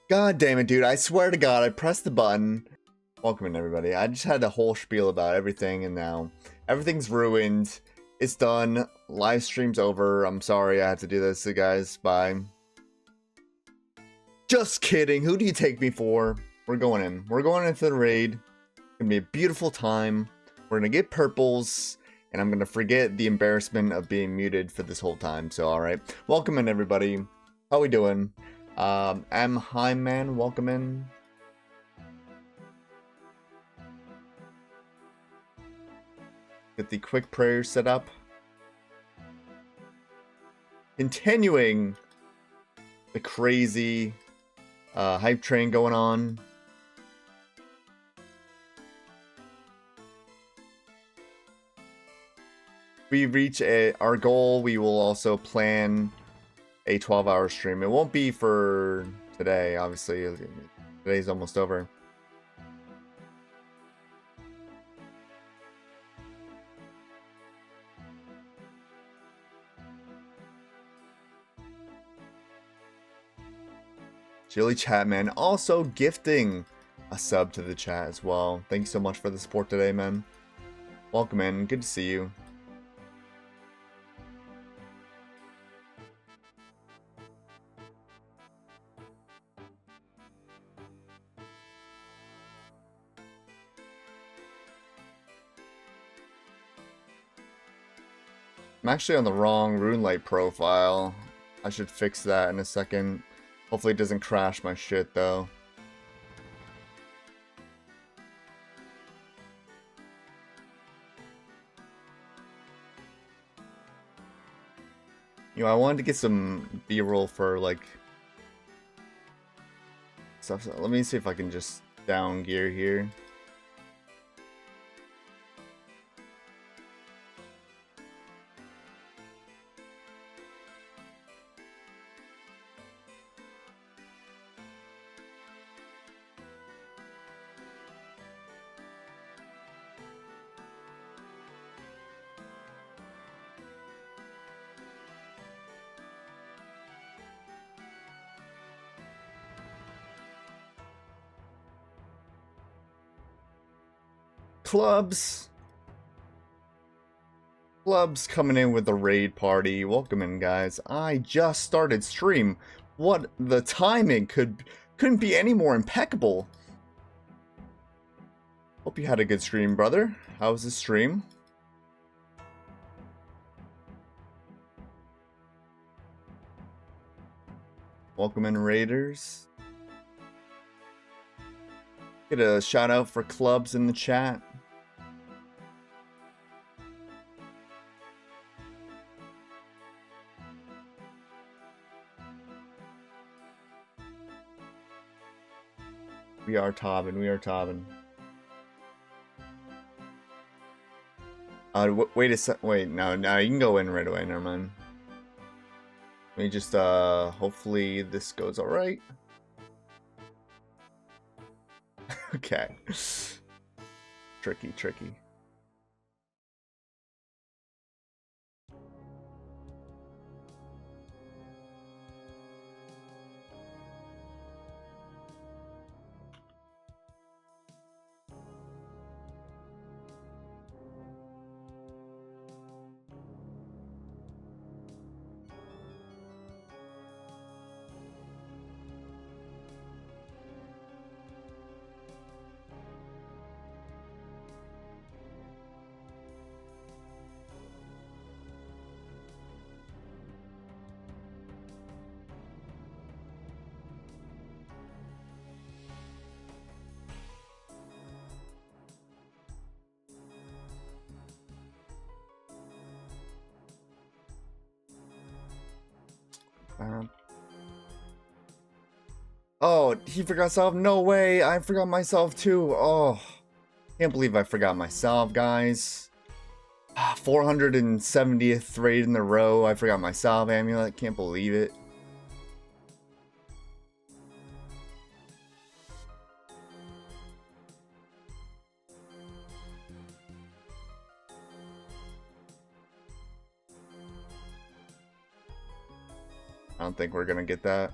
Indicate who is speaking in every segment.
Speaker 1: God damn it, dude. I swear to God, I pressed the button. Welcome in, everybody. I just had a whole spiel about everything, and now everything's ruined. It's done. Live stream's over. I'm sorry I had to do this, guys. Bye. Just kidding. Who do you take me for? We're going in. We're going into the raid. It's gonna be a beautiful time. We're gonna get purples, and I'm gonna forget the embarrassment of being muted for this whole time. So, alright. Welcome in, everybody. How we doing? Hi, man. Welcome in. Get the quick prayer set up. Continuing the crazy hype train going on. If we reach our goal, we will also plan a 12-hour stream. It won't be for today, obviously. Today's almost over. Chili Chatman also gifting a sub to the chat as well. Thank you so much for the support today, man. Welcome in. Good to see you. I'm actually on the wrong RuneLite profile. I should fix that in a second. Hopefully it doesn't crash my shit, though. You know, I wanted to get some B-roll for, like, stuff. So let me see if I can just down gear here. Clubs coming in with the raid party. Welcome in, guys. I just started stream. What the timing couldn't be any more impeccable. Hope you had a good stream, brother. How was the stream? Welcome in, raiders. Get a shout out for clubs in the chat. We are tobbing. We are tobbing. Wait a sec. Wait, no, you can go in right away. Never mind. Let me just, hopefully this goes alright. Okay. Tricky. Oh, he forgot himself? No way! I forgot myself too! Oh, can't believe I forgot myself, guys. 470th raid in a row. I forgot myself, Amulet. Can't believe it. I don't think we're gonna get that.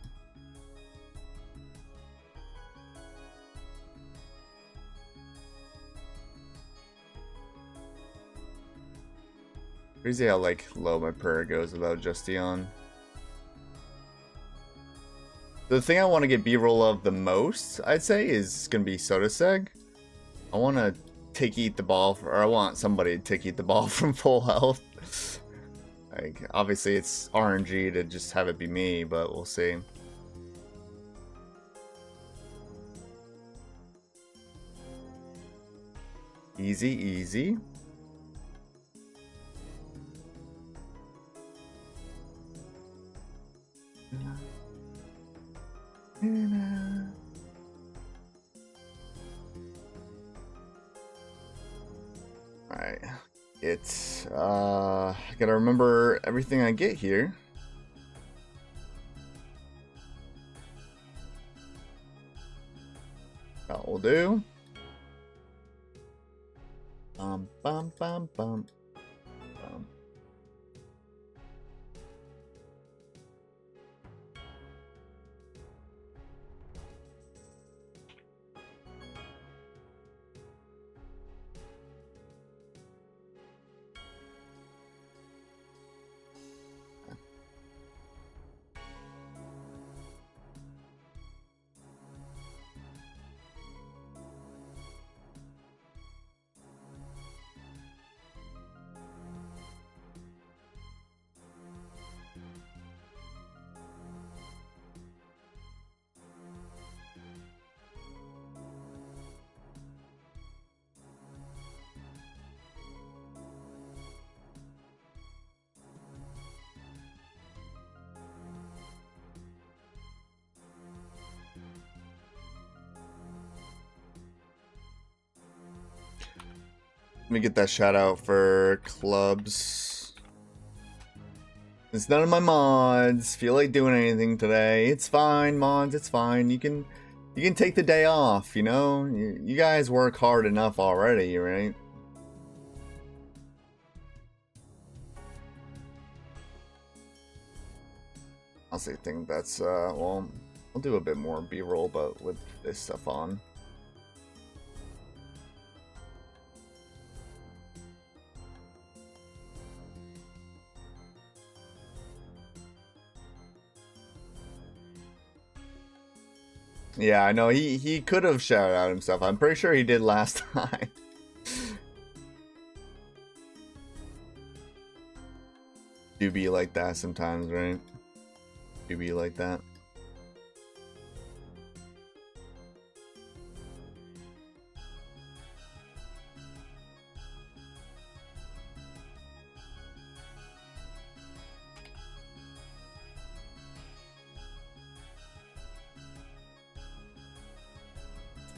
Speaker 1: Crazy how like low my prayer goes without Justian. The thing I want to get B-roll of the most, I'd say, is gonna be Sodaseg. I want to take eat the ball, or I want somebody to take eat the ball from full health. Like, obviously it's RNG to just have it be me, but we'll see. Easy, easy. Alright. I gotta remember everything I get here. That will do. Bum bum bum bum. Bum. Let me get that shout out for clubs. It's none of my mods feel like doing anything today. It's fine, mods. It's fine. You can take the day off. You know, you guys work hard enough already, right? I honestly think that's well, I'll do a bit more B-roll, but with this stuff on. Yeah, I know he could have shouted out himself. I'm pretty sure he did last time. Do be like that sometimes, right? Do be like that.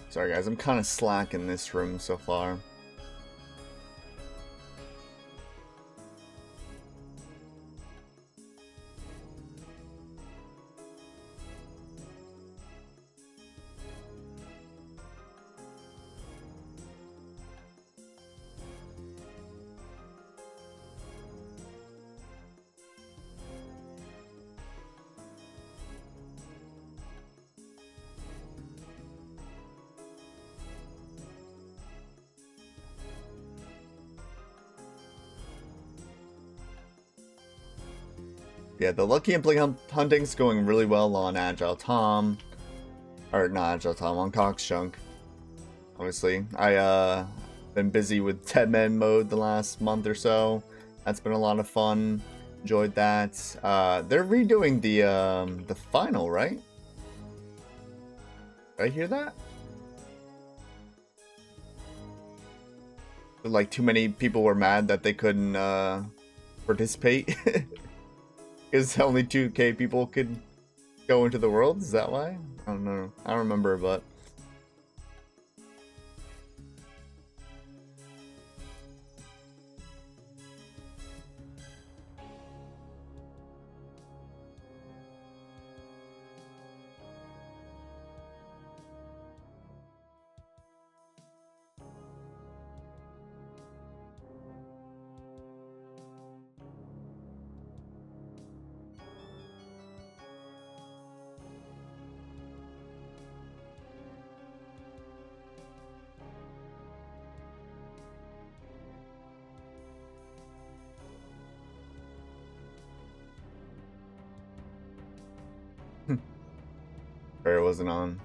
Speaker 1: Sorry guys, I'm kind of slack in this room so far. Yeah, the Lucky Impling hunting's going really well on Agile Tom. Or not Agile Tom, on Coxchunk. Obviously. I been busy with 10-man mode the last month or so. That's been a lot of fun. Enjoyed that. They're redoing the final, right? Did I hear that? Like too many people were mad that they couldn't participate. Because only 2K people could go into the world? Is that why? I don't know. I don't remember, but... Prayer wasn't on.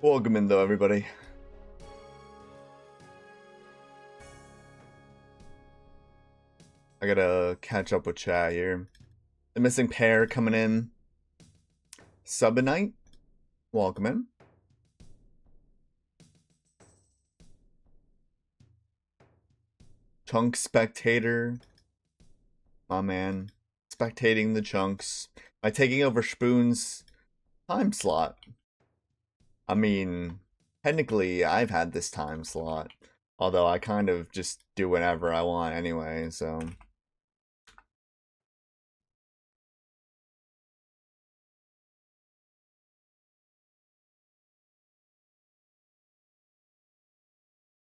Speaker 1: Welcome in though, everybody. I gotta catch up with chat here. The missing pair coming in. Subinite, welcome in. Chunk spectator, my man, spectating the chunks by taking over Spoon's time slot. I mean, technically, I've had this time slot, although I kind of just do whatever I want anyway, so.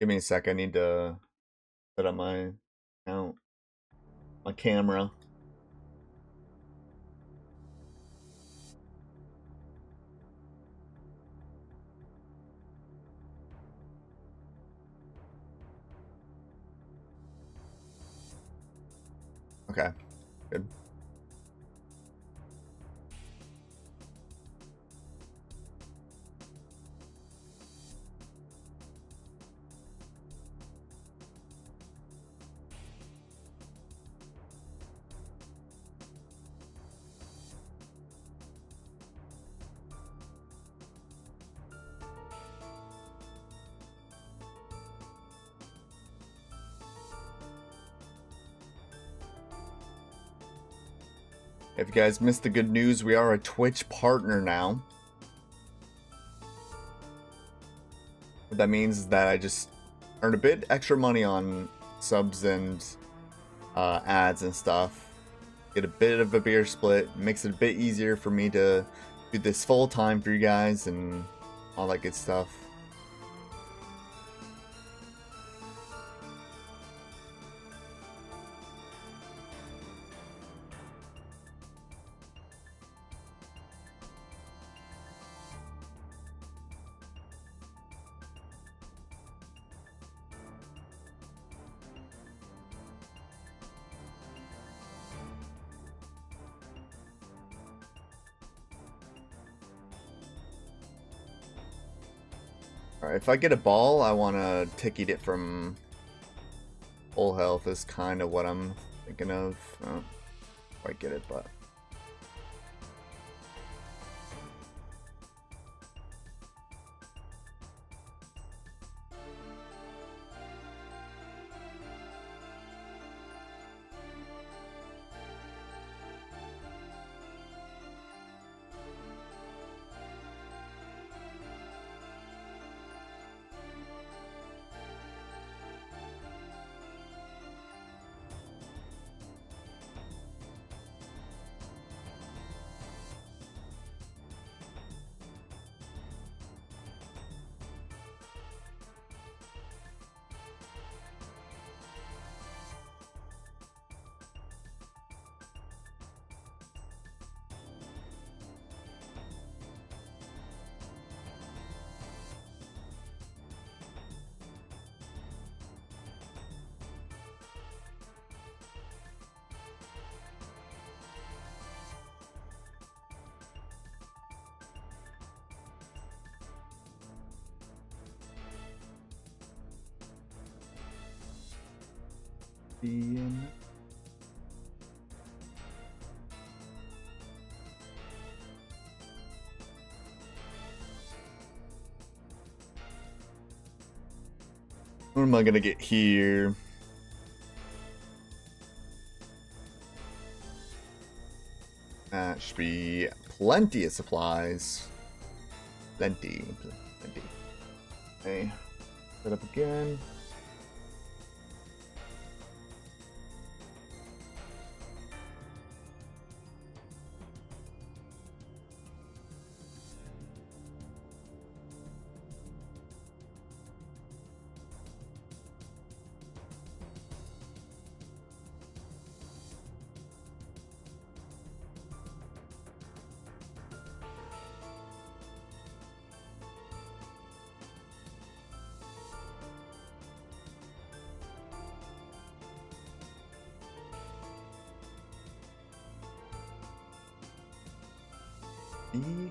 Speaker 1: Give me a sec, I need to set up my account, my camera. Okay, good. If you guys missed the good news, we are a Twitch partner now. What that means is that I just earn a bit extra money on subs and ads and stuff. Get a bit of a beer split. Makes it a bit easier for me to do this full time for you guys and all that good stuff. Alright, if I get a ball, I want to ticket it from full health is kind of what I'm thinking of. I don't quite get it, but... What am I gonna get here? That should be plenty of supplies. Plenty. Okay, set up again. E.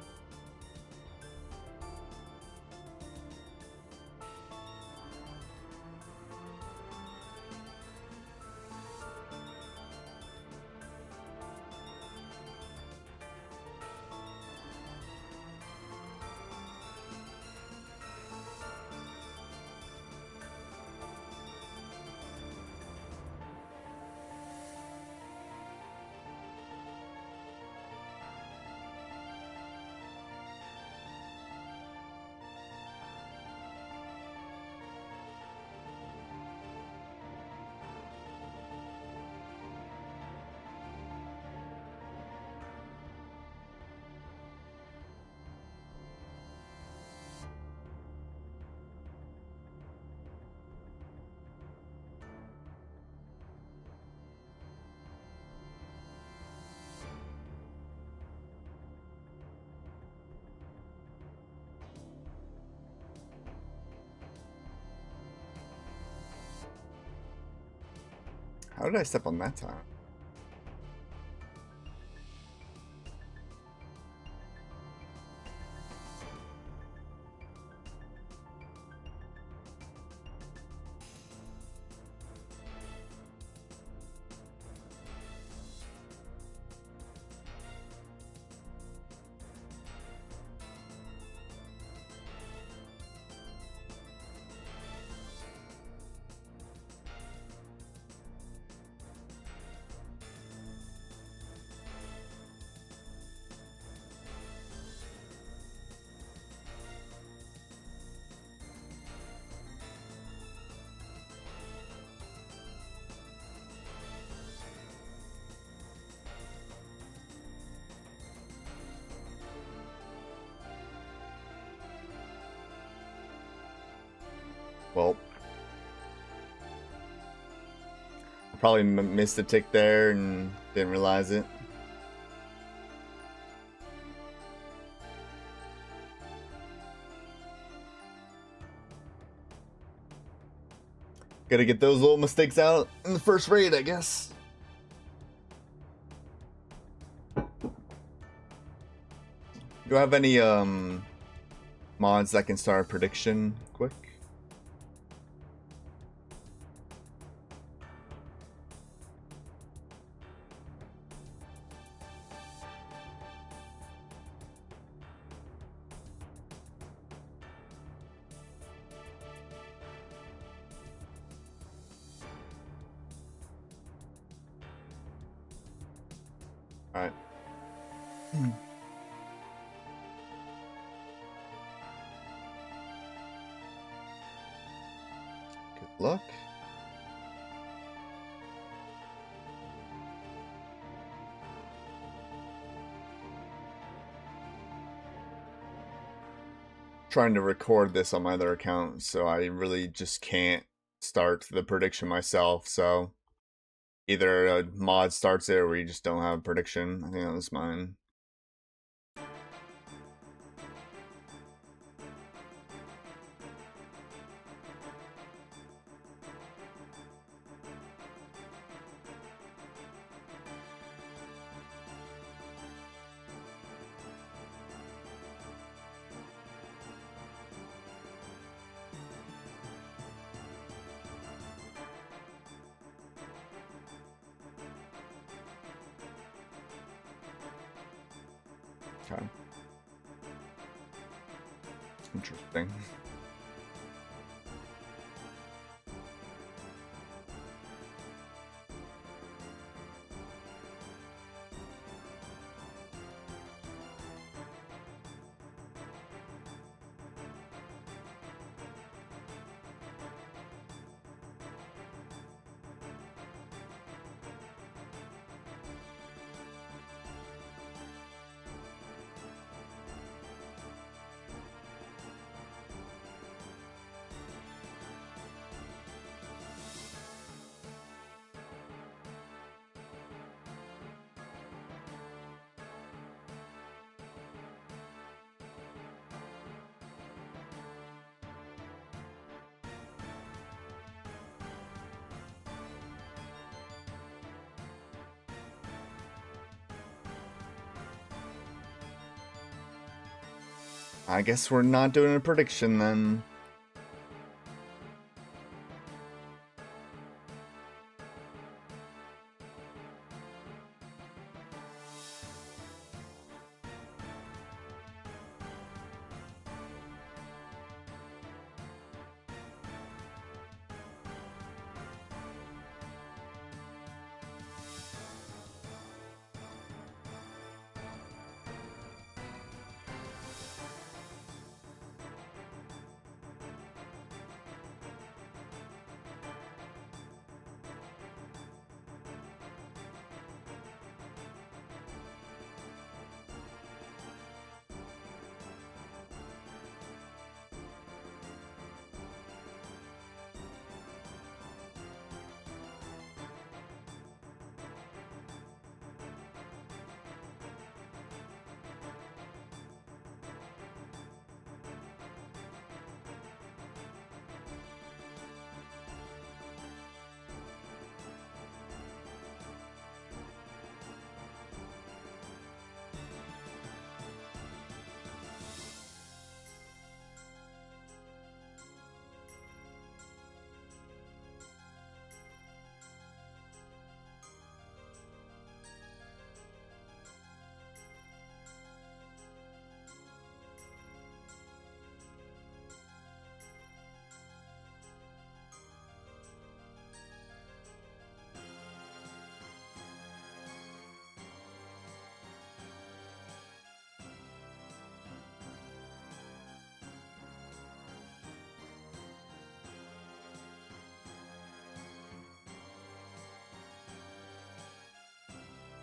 Speaker 1: How did I step on that time? Well, I probably missed a tick there and didn't realize it. Gotta get those little mistakes out in the first raid, I guess. Do I have any mods that can start a prediction quick? Alright. Good luck. Trying to record this on my other account, so I really just can't start the prediction myself, so either a mod starts it or we just don't have a prediction. I think that was mine. Okay. Interesting. I guess we're not doing a prediction then.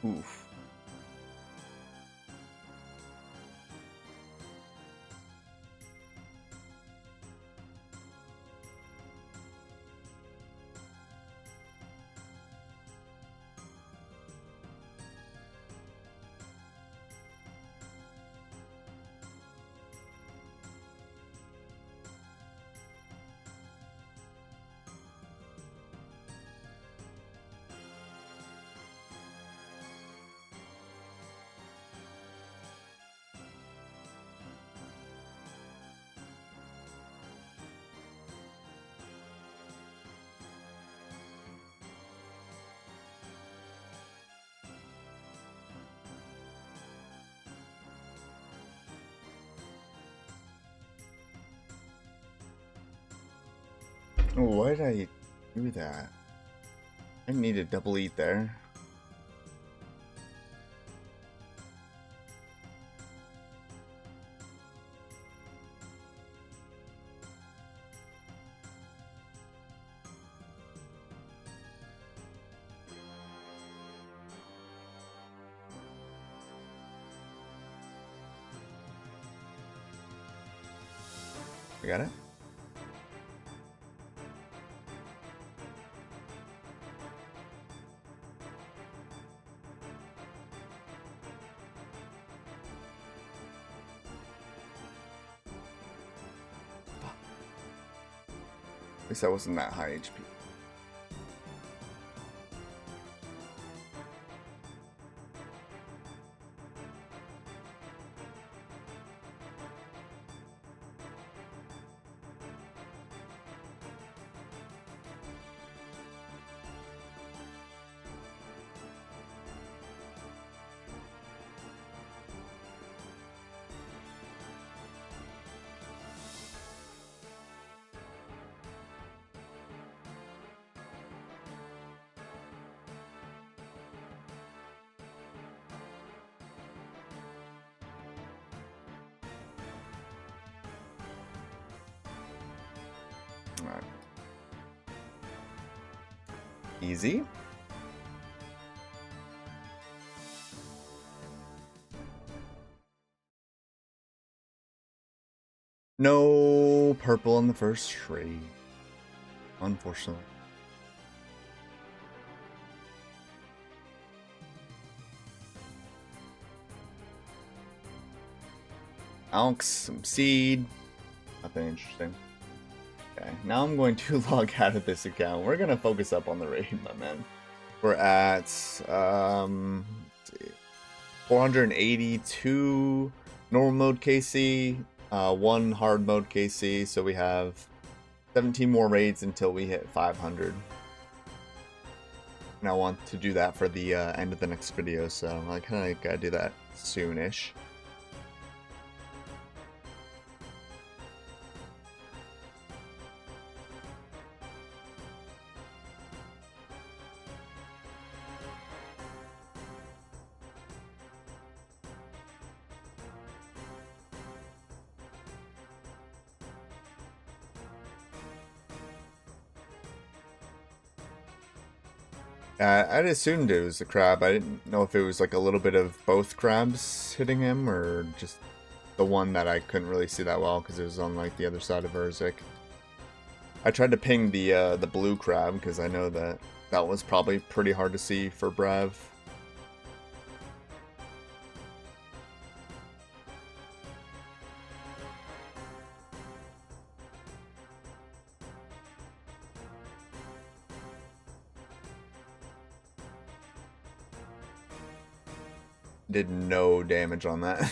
Speaker 1: Oof. Why did I do that? I didn't need to double eat there. I got it. At least I wasn't that high HP. Alright. Easy. No purple on the first trade, unfortunately. Alks, some seed. Nothing interesting. Okay, now I'm going to log out of this account. We're gonna focus up on the raid, my man. We're at let's see, 482 normal mode KC, One hard mode KC, so we have 17 more raids until we hit 500. And I want to do that for the end of the next video, so I kind of gotta do that soonish. I'd assumed it was a crab. I didn't know if it was like a little bit of both crabs hitting him or just the one that I couldn't really see that well because it was on like the other side of Urzik. I tried to ping the blue crab because I know that that was probably pretty hard to see for Brav. Did no damage on that.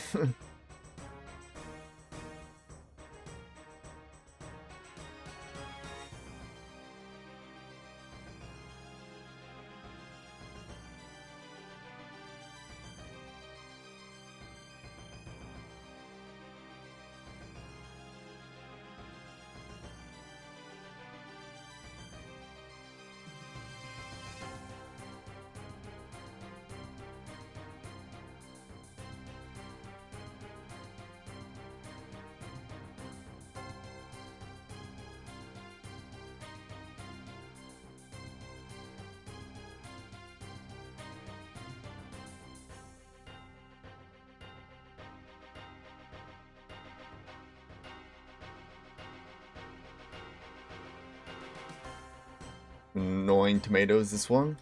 Speaker 1: Annoying tomatoes, this one.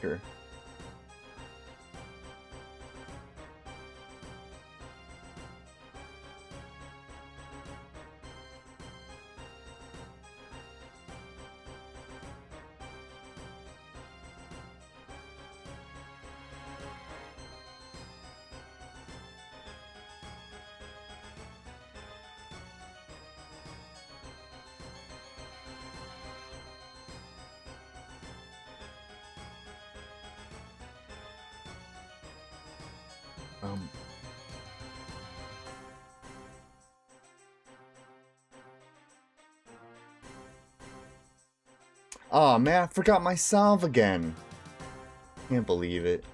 Speaker 1: Sure. Oh man, I forgot my salve again. Can't believe it.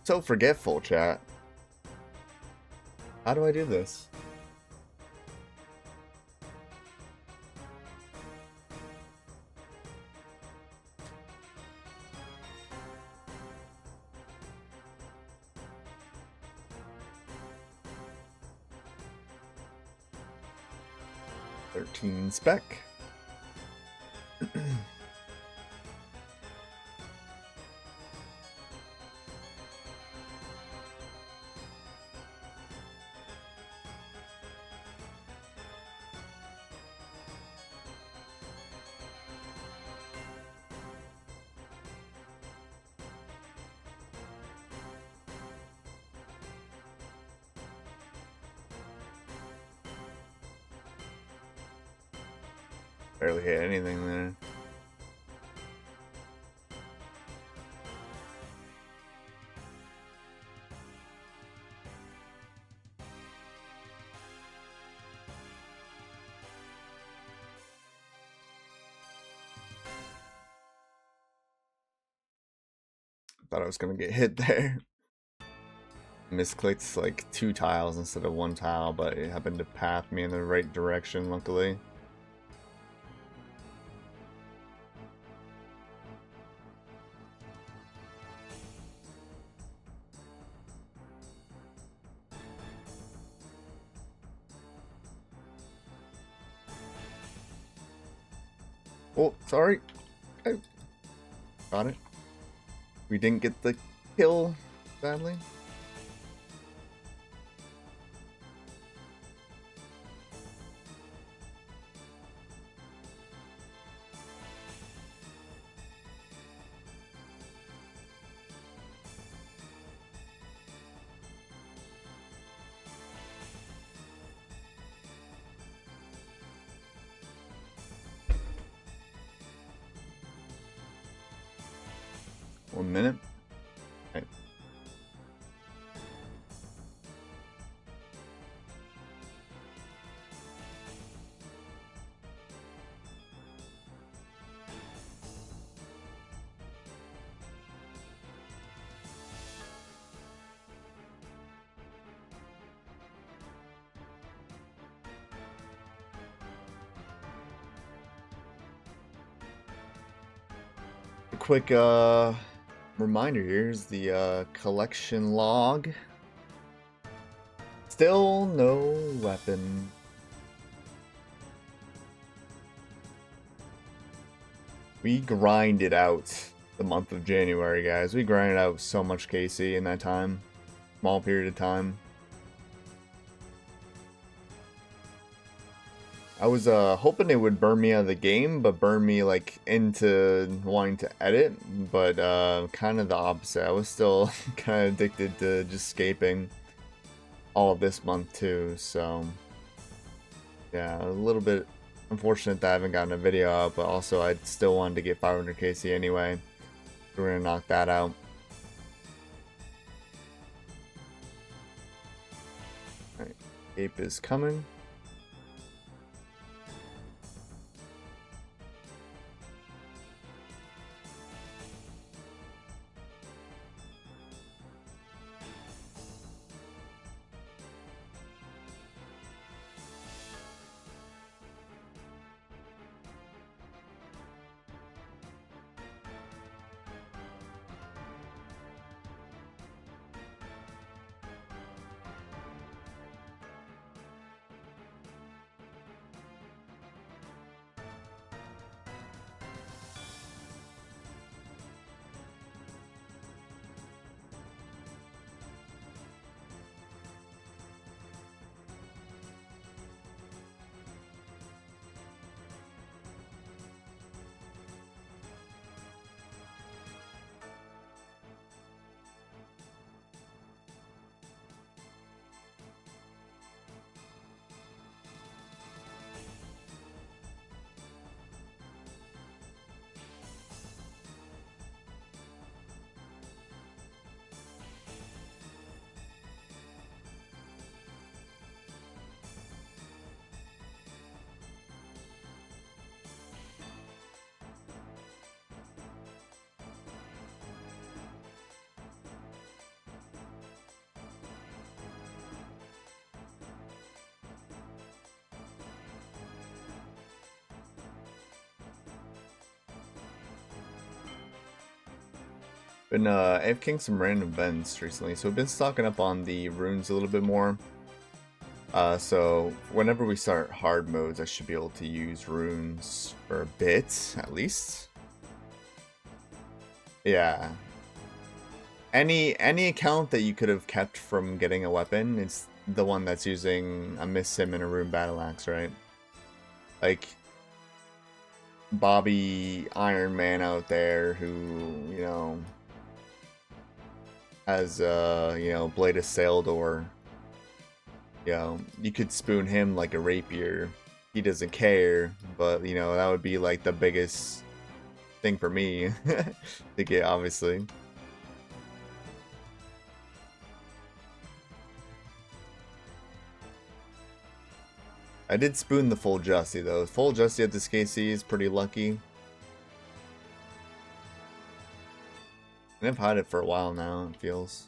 Speaker 1: So forgetful, chat. How do I do this? Spec. Barely hit anything there. Thought I was gonna get hit there. Misclicked like 2 tiles instead of 1 tile, but it happened to path me in the right direction, luckily. Oh, sorry. Oh. Got it. We didn't get the kill, sadly. 1 minute. Okay. A quick reminder, here's the collection log. Still no weapon. We grinded out the month of January, guys. We grinded out so much KC in that time. Small period of time. I was hoping it would burn me out of the game, but burn me like into wanting to edit, but kind of the opposite. I was still kind of addicted to just escaping all of this month too, so yeah, a little bit unfortunate that I haven't gotten a video out, but also I still wanted to get 500 KC anyway. We're gonna knock that out. Alright, Ape is coming. Been AFKing some random events recently, so we've been stocking up on the runes a little bit more. So whenever we start hard modes, I should be able to use runes for a bit, at least. Yeah. Any account that you could have kept from getting a weapon, it's the one that's using a Miss Sim and a rune battle axe, right? Like Bobby Iron Man out there who, you know, has you know, Blade of Saildor. You know, you could spoon him like a rapier. He doesn't care, but you know, that would be like the biggest thing for me to get, obviously. I did spoon the full Justy though. Full Justy at this KC is pretty lucky. And I've had it for a while now, it feels.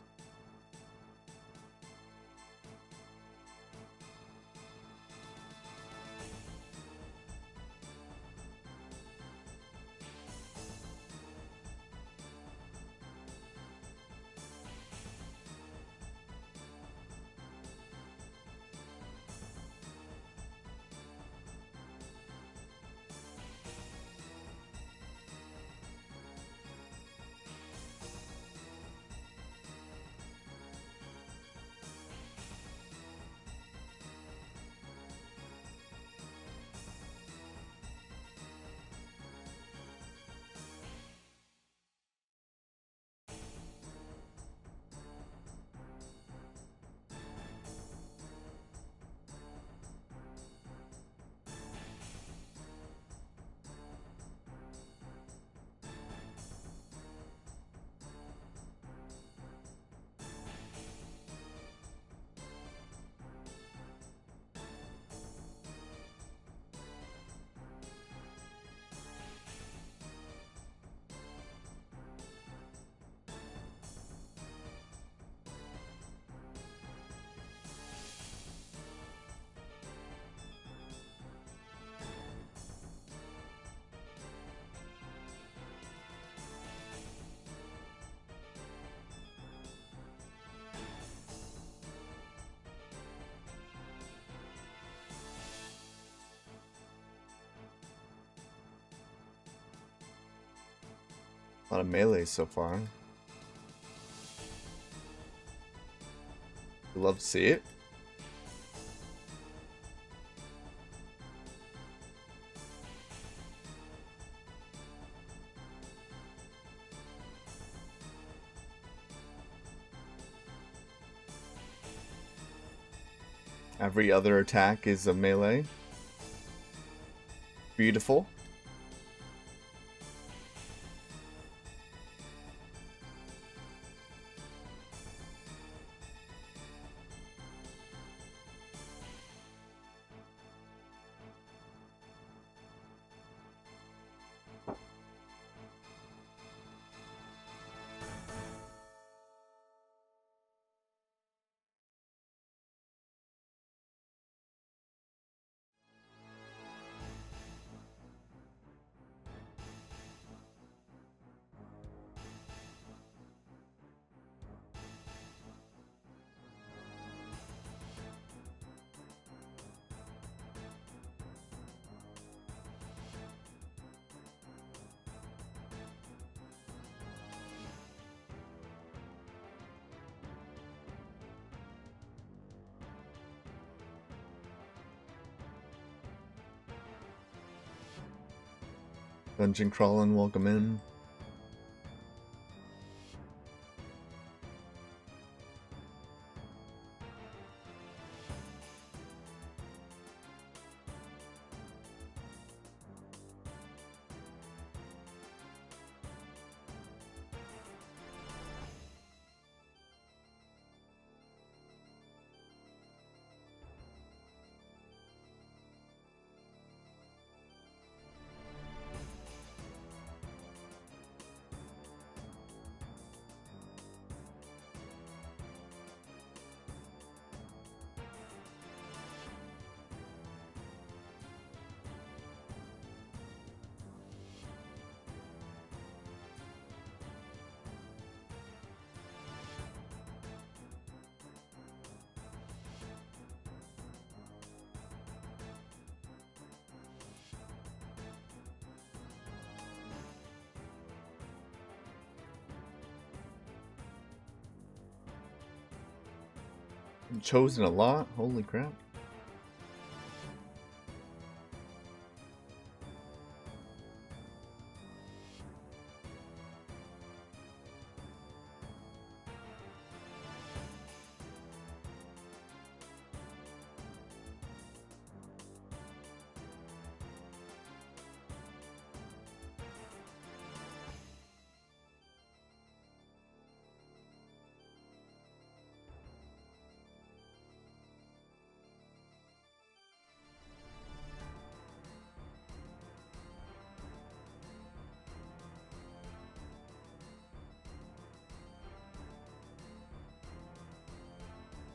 Speaker 1: A lot of melee so far. You love to see it. Every other attack is a melee. Beautiful. Dungeon crawling, welcome in. Chosen a lot? Holy crap.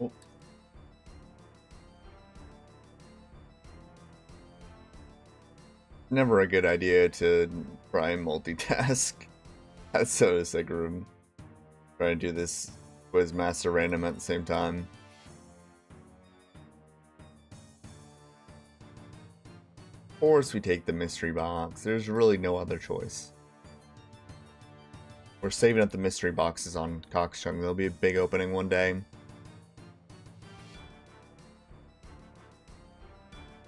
Speaker 1: Oh. Never a good idea to try and multitask. That's so sick room. Trying to do this Quizmaster random at the same time. Of course we take the mystery box. There's really no other choice. We're saving up the mystery boxes on Cockchung. There'll be a big opening one day.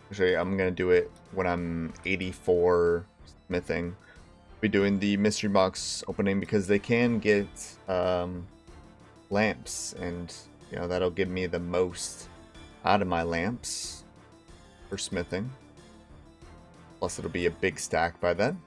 Speaker 1: Actually, I'm gonna do it when I'm 84 smithing. Be doing the mystery box opening because they can get lamps, and you know that'll give me the most out of my lamps for smithing. Plus, it'll be a big stack by then.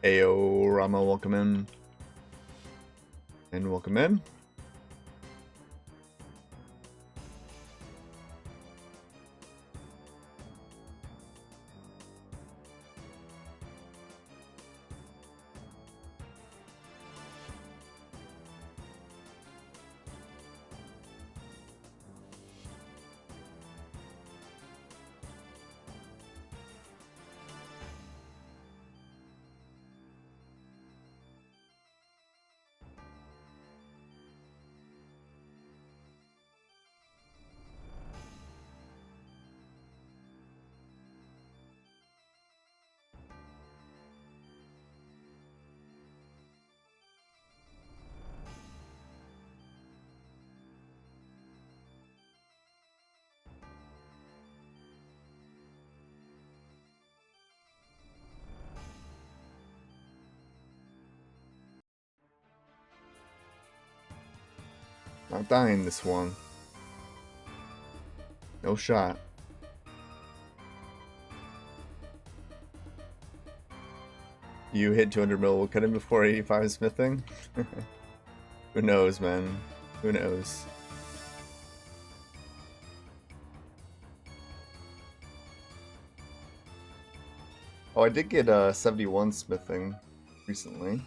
Speaker 1: Ayo, Rama, welcome in. And welcome in. Not dying this one. No shot. You hit 200 mil, we'll cut him before 85 smithing? Who knows, man? Who knows? Oh, I did get 71 smithing recently.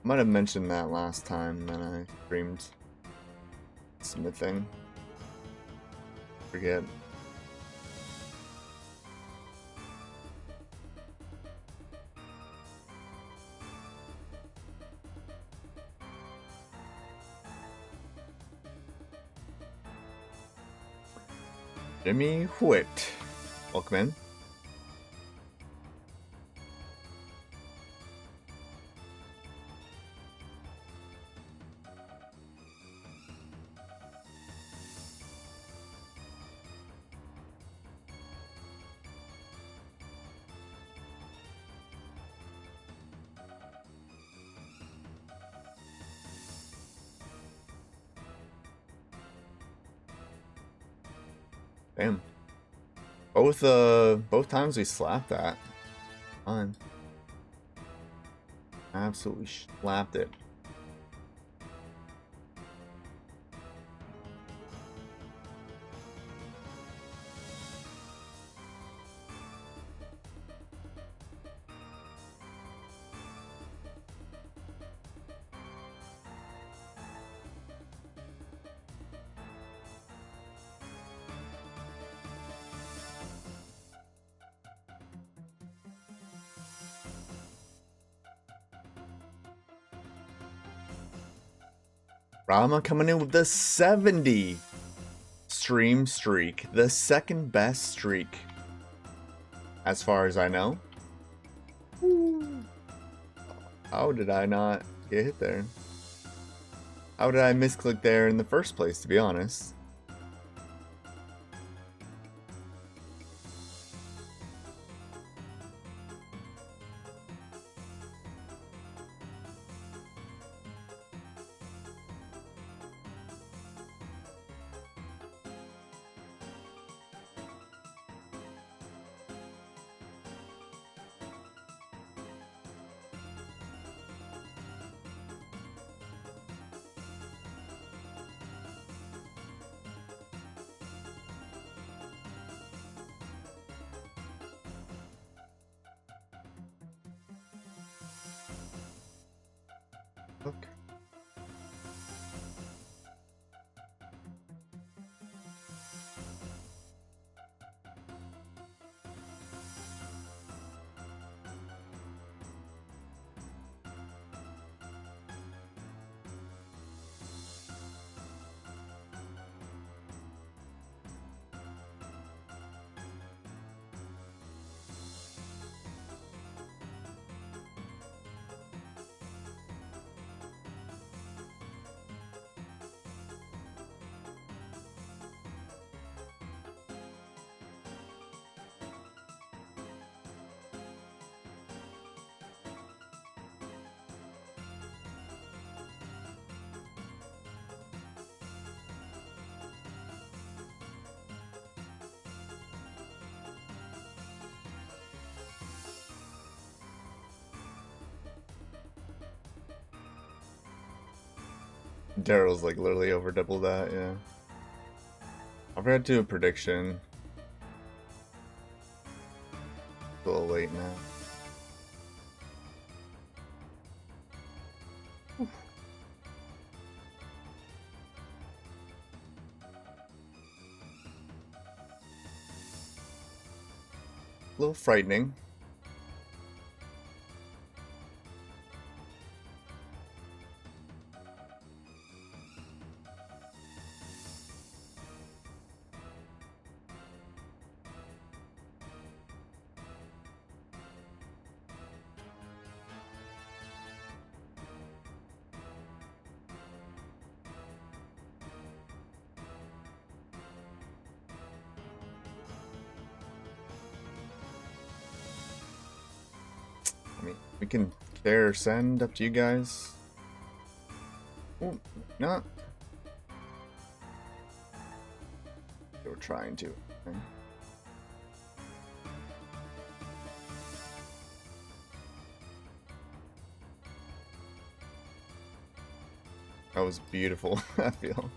Speaker 1: Might have mentioned that last time that I streamed smithing. Forget. Jimmy Whit. Welcome in. Damn. Both times we slapped that. Fine. Absolutely slapped it. Rama coming in with the 70 stream streak. The second best streak, as far as I know. How did I not get hit there? How did I misclick there in the first place, to be honest? Okay. Daryl's like literally over double that, yeah. I forgot to do a prediction. It's a little late now. A little frightening. I mean, we can care or send, up to you guys. Oh, no. They were trying to. Okay. That was beautiful, I feel.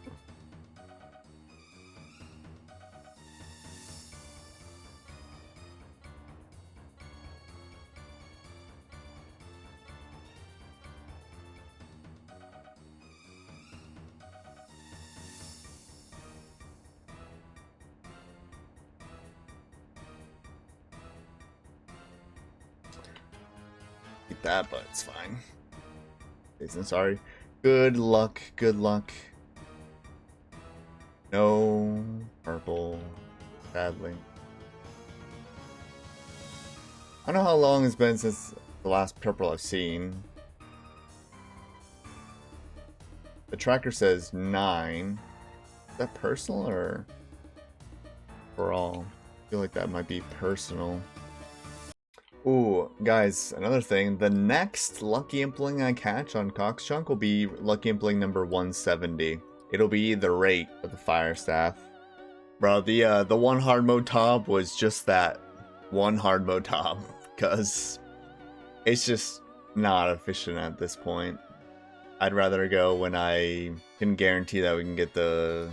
Speaker 1: Get that, but it's fine. Jason, sorry. Good luck, good luck. No purple, sadly. I don't know how long it's been since the last purple I've seen. The tracker says 9. Is that personal or for all? I feel like that might be personal. Ooh, guys, another thing. The next Lucky Impling I catch on Coxchunk will be Lucky Impling number 170. It'll be the rate of the Fire Staff. Bro, the one hard mode top was just that. One hard mode top. Because it's just not efficient at this point. I'd rather go when I can guarantee that we can get the...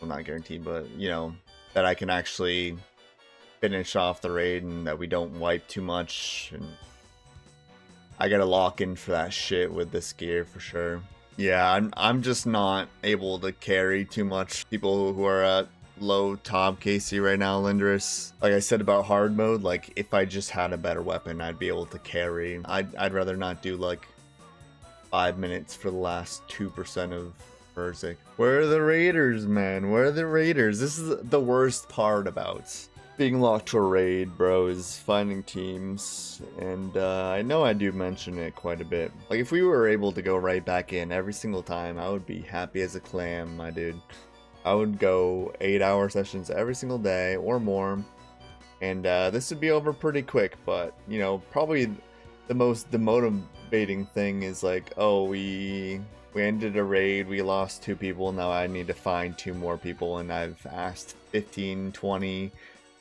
Speaker 1: Well, not guarantee, but, you know, that I can actually finish off the raid and that we don't wipe too much. And I gotta lock in for that shit with this gear for sure. Yeah, I'm just not able to carry too much people who are at low top KC right now, Lindris. Like I said about hard mode, like if I just had a better weapon, I'd be able to carry. I'd rather not do like 5 minutes for the last 2% of Berserk. Where are the raiders, man? Where are the raiders? This is the worst part about being locked to a raid, bro, is finding teams. And I know I do mention it quite a bit. Like if we were able to go right back in every single time, I would be happy as a clam, my dude. I would go 8-hour sessions every single day or more. And this would be over pretty quick, but you know, probably the most demotivating thing is like, oh, we ended a raid, we lost 2 people, now I need to find 2 more people, and I've asked 15, 20,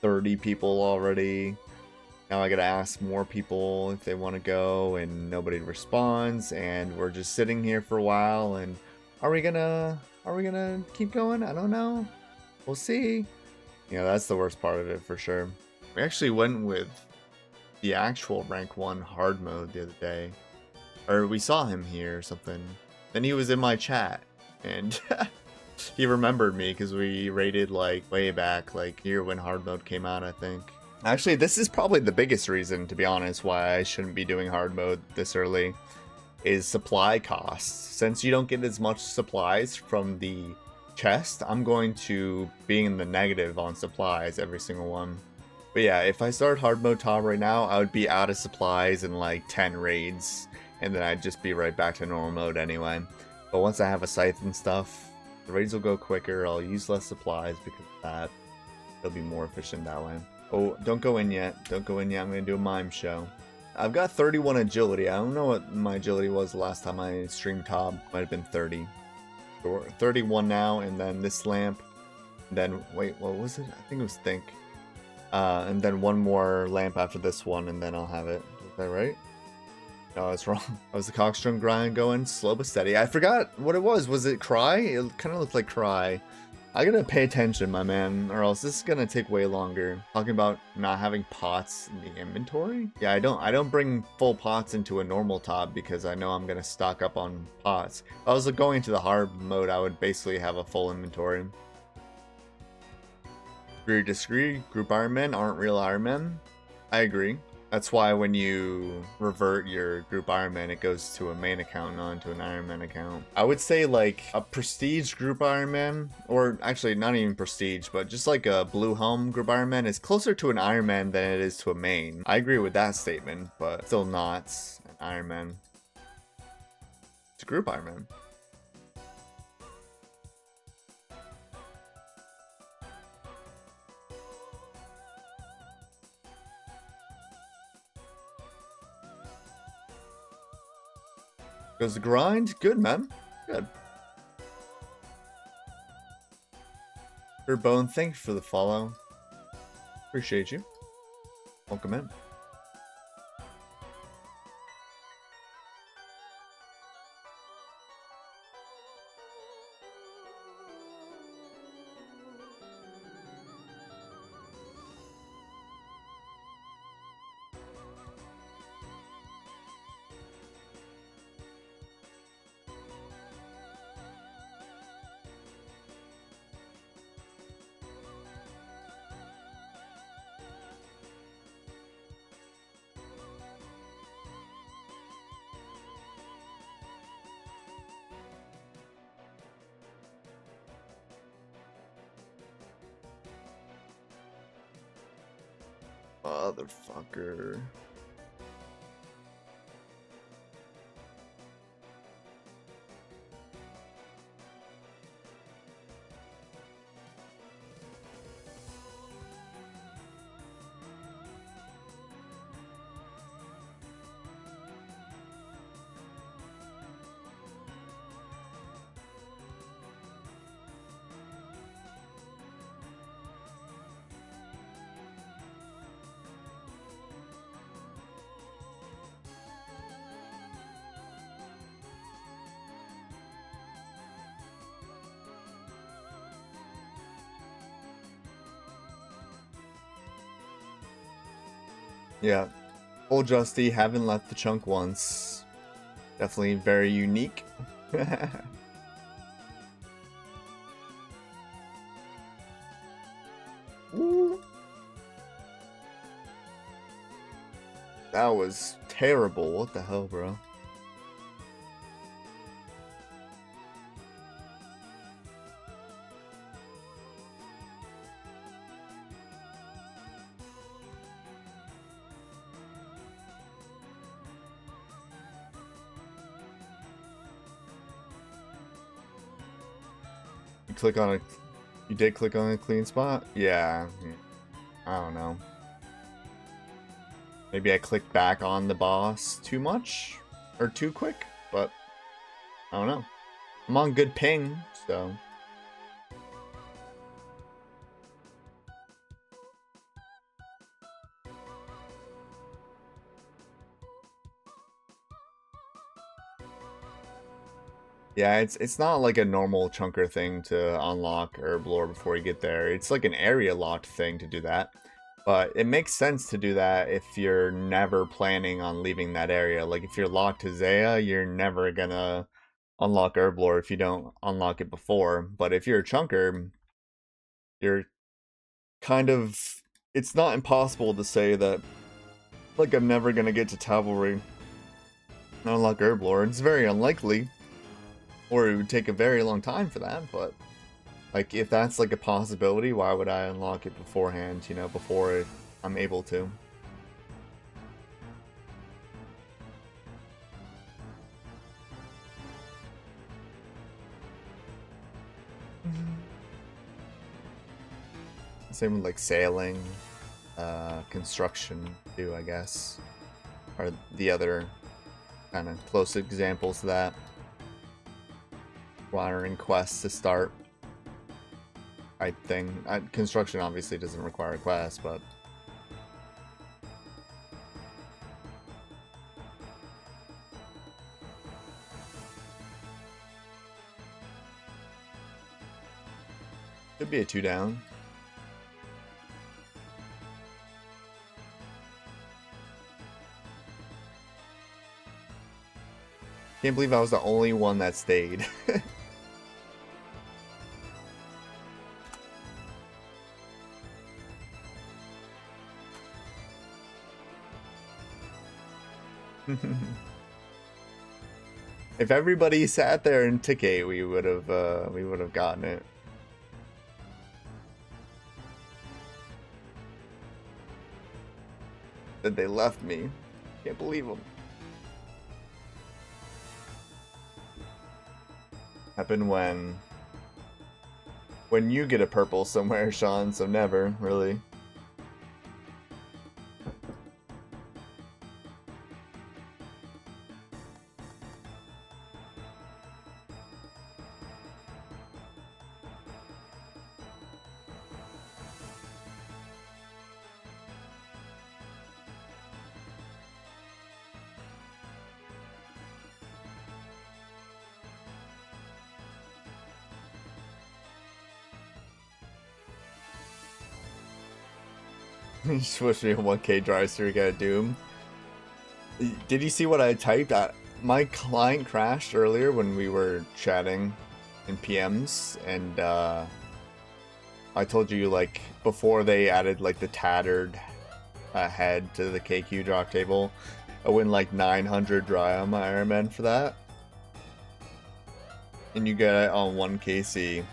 Speaker 1: 30 people already. Now I gotta ask more people if they want to go, and nobody responds, and we're just sitting here for a while. And are we gonna keep going? I don't know. We'll see. You know, that's the worst part of it for sure. We actually went with the actual rank 1 hard mode the other day, or we saw him here or something. Then he was in my chat, and he remembered me because we raided like way back, like here when hard mode came out, I think. Actually, this is probably the biggest reason, to be honest, why I shouldn't be doing hard mode this early, is supply costs. Since you don't get as much supplies from the chest, I'm going to be in the negative on supplies every single one. But yeah, if I start hard mode top right now, I would be out of supplies in like 10 raids, and then I'd just be right back to normal mode anyway. But once I have a scythe and stuff, the raids will go quicker, I'll use less supplies because of that. It'll be more efficient that way. Oh, don't go in yet. Don't go in yet. I'm going to do a mime show. I've got 31 agility. I don't know what my agility was the last time I streamed top. Might have been 30. Or 31 now, and then this lamp. And then, wait, what was it? I think it was Think. And then one more lamp after this one, and then I'll have it. Is that right? No, that's wrong. I was the cockstring grind going slow but steady. I forgot what it was. Was it cry? It kind of looked like cry. I gotta pay attention, my man, or else this is gonna take way longer. Talking about not having pots in the inventory? Yeah, I don't bring full pots into a normal top because I know I'm gonna stock up on pots. If I was going into the hard mode, I would basically have a full inventory. Agree or disagree? Group Iron Men aren't real Iron Men. I agree. That's why when you revert your group Iron Man, it goes to a main account, not into an Iron Man account. I would say like a prestige group Iron Man, or actually not even prestige, but just like a blue helm group Iron Man is closer to an Iron Man than it is to a main. I agree with that statement, but still not an Iron Man. It's a group Iron Man. Goes the grind. Good, man. Good. Bone, thanks for the follow. Appreciate you. Welcome in. Motherfucker. Yeah. Old Justy, haven't left the chunk once. Definitely very unique. Ooh. That was terrible. What the hell, bro? You click on a... You did click on a clean spot? Yeah. I don't know. Maybe I clicked back on the boss too much? Or too quick? But... I don't know. I'm on good ping, so... Yeah, it's not like a normal chunker thing to unlock Herblore before you get there. It's like an area locked thing to do that. But it makes sense to do that if you're never planning on leaving that area. Like if you're locked to Zaya, you're never gonna unlock Herblore if you don't unlock it before. But if you're a chunker, you're kind of... It's not impossible to say that, like, I'm never gonna get to Cavalry and unlock Herblore. It's very unlikely. Or it would take a very long time for that, but like if that's like a possibility, why would I unlock it beforehand, you know, before I'm able to? Same with like sailing, construction too, I guess, are the other kind of close examples to that. Requiring quests to start type thing. Construction obviously doesn't require a quest, but Could be a 2 down. Can't believe I was the only one that stayed. If everybody sat there and took 8, we would have gotten it. That they left me. Can't believe them. Happen when you get a purple somewhere, Sean, so never, really. You switched me a 1K dry streak at Doom. Did you see what I typed? My client crashed earlier when we were chatting in PMs, and I told you, like, before they added like the tattered head to the KQ drop table, I win like 900 dry on my Ironman for that, and you get it on 1KC.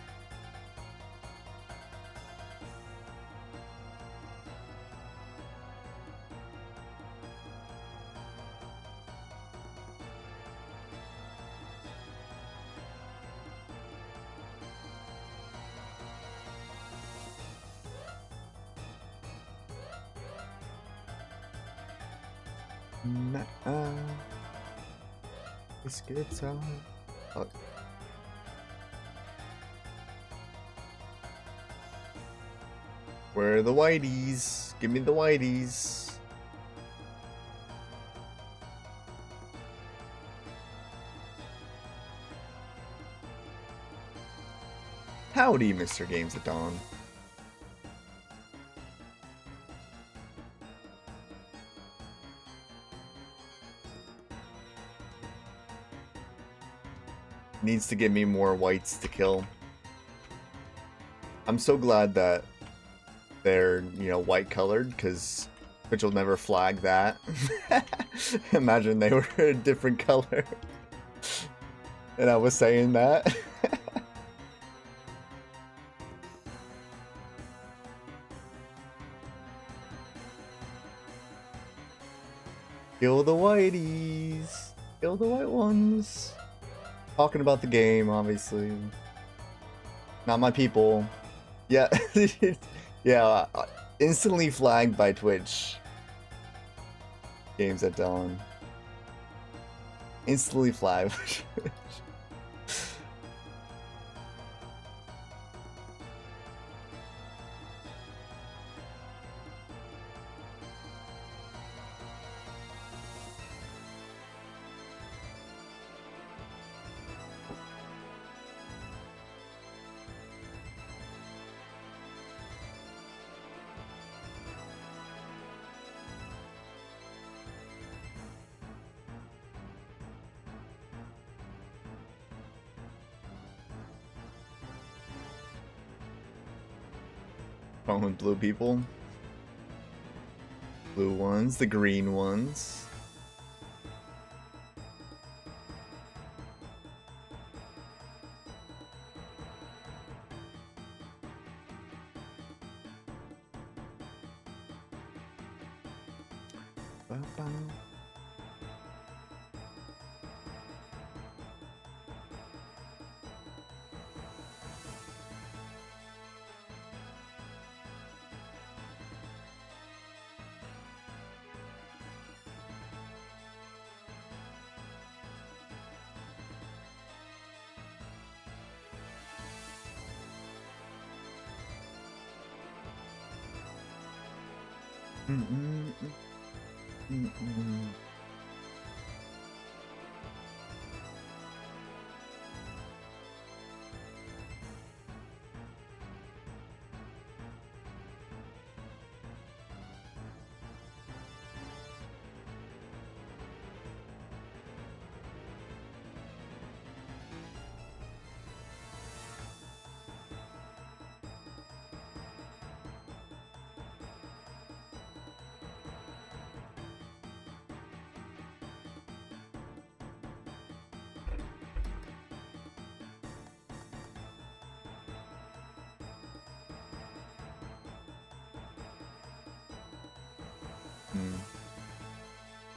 Speaker 1: It's good time. Oh. Where are the whiteys? Give me the whiteys. Howdy, Mr. Games at Dawn. Needs to give me more whites to kill. I'm so glad that they're, you know, white colored, because Twitch will never flag that. Imagine they were a different color. And I was saying that. Kill the whiteys. Kill the white ones. Talking about the game, obviously. Not my people. Yeah. Yeah. Instantly flagged by Twitch. Games at Dawn. Instantly flagged by Twitch. Wrong with blue people. Blue ones, the green ones.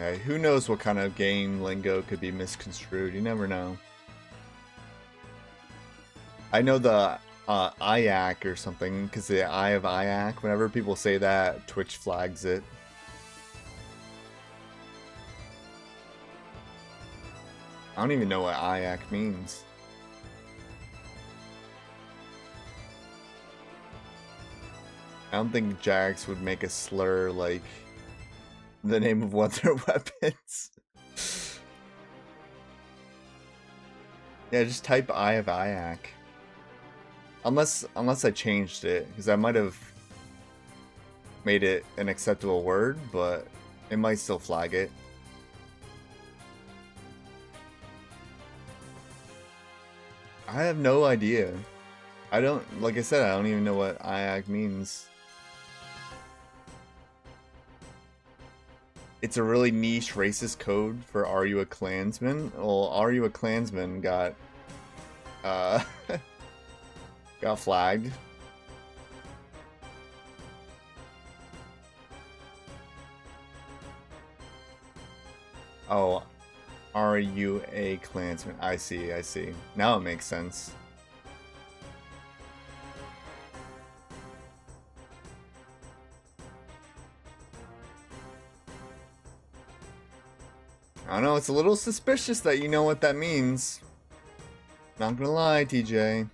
Speaker 1: Okay, who knows what kind of game lingo could be misconstrued? You never know. I know the IAC or something, because the Eye of IAC, whenever people say that, Twitch flags it. I don't even know what IAC means. I don't think Jax would make a slur like the name of one of their weapons. Yeah, just type Eye of IAC. Unless I changed it, because I might have made it an acceptable word, but it might still flag it. I have no idea. I don't, like I said, I don't even know what IAC means. It's a really niche racist code for Are You a Klansman? Well, Are You a Klansman got got flagged. Oh, Are You a Klansman? I see, I see. Now it makes sense. I don't know, it's a little suspicious that you know what that means. Not gonna lie, TJ.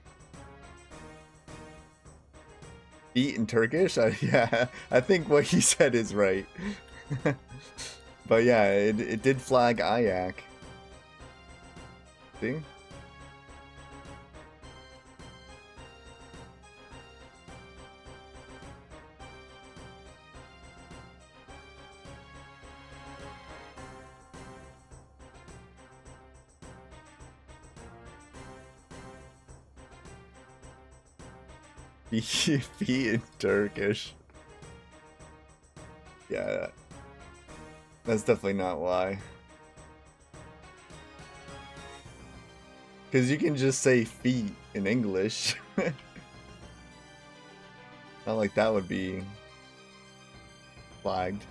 Speaker 1: Feet in Turkish? Yeah, I think what he said is right. But yeah, it did flag IAC. See? Feet in Turkish. Yeah, that's definitely not why. Because you can just say feet in English. Not like that would be flagged.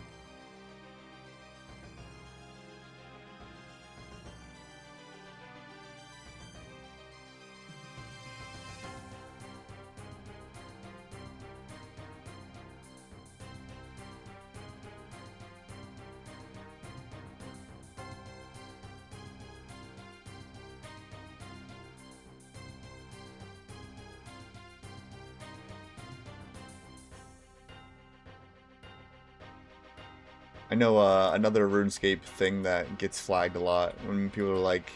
Speaker 1: I know another RuneScape thing that gets flagged a lot when people are like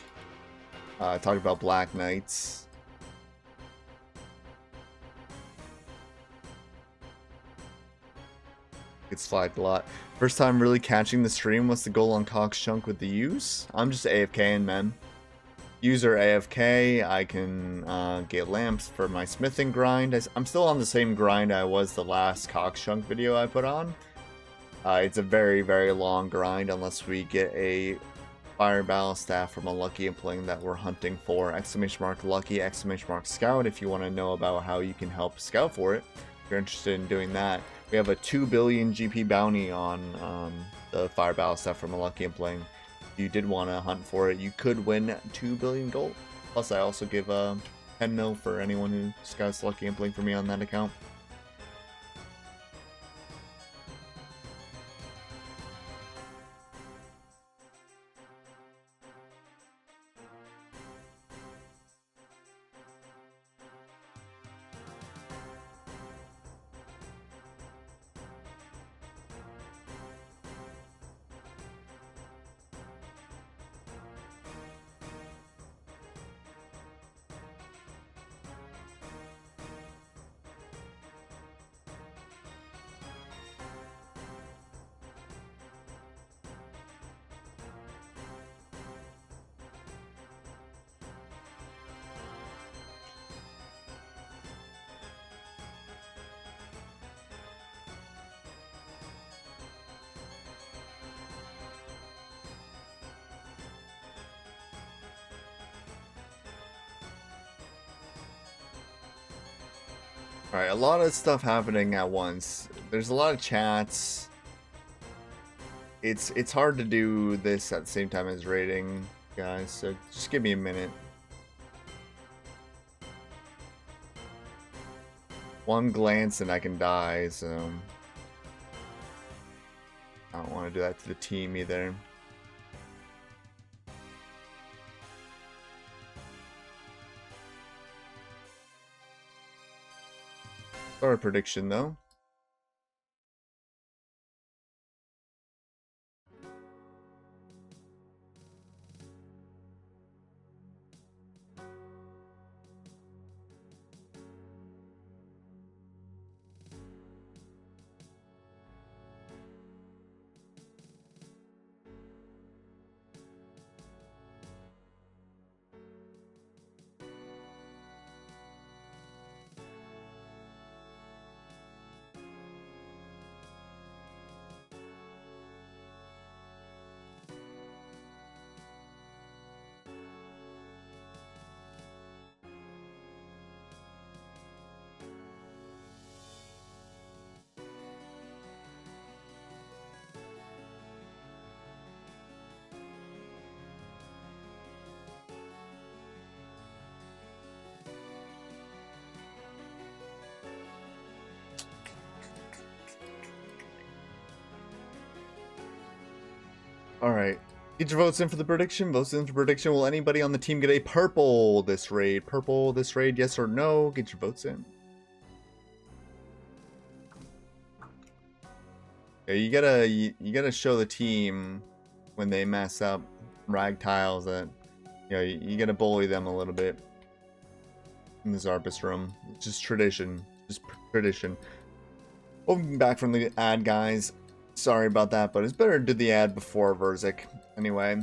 Speaker 1: talking about Black Knights. Gets flagged a lot. First time really catching the stream. What's the goal on Cox Chunk with the use? I'm just AFKing, man. User AFK. I can get lamps for my smithing grind. I'm still on the same grind I was the last Cox Chunk video I put on. It's a very, very long grind unless we get a fire battle staff from a lucky impling that we're hunting for. !lucky, !scout if you want to know about how you can help scout for it. If you're interested in doing that. We have a 2 billion GP bounty on the fire battle staff from a lucky impling. If you did want to hunt for it, you could win 2 billion gold. Plus I also give 10 mil for anyone who scouts lucky impling for me on that account. Alright, a lot of stuff happening at once. There's a lot of chats. It's hard to do this at the same time as rating, guys. So just give me a minute. One glance and I can die, so I don't want to do that to the team either. Or a prediction though. Alright. Get your votes in for the prediction. Votes in for prediction. Will anybody on the team get a purple this raid? Purple this raid, yes or no? Get your votes in. Yeah, you gotta show the team when they mess up rag tiles that you gotta bully them a little bit in the Zarpus room. It's just tradition. Just tradition. Welcome back from the ad, guys. Sorry about that, but it's better to do the ad before Verzik. Anyway.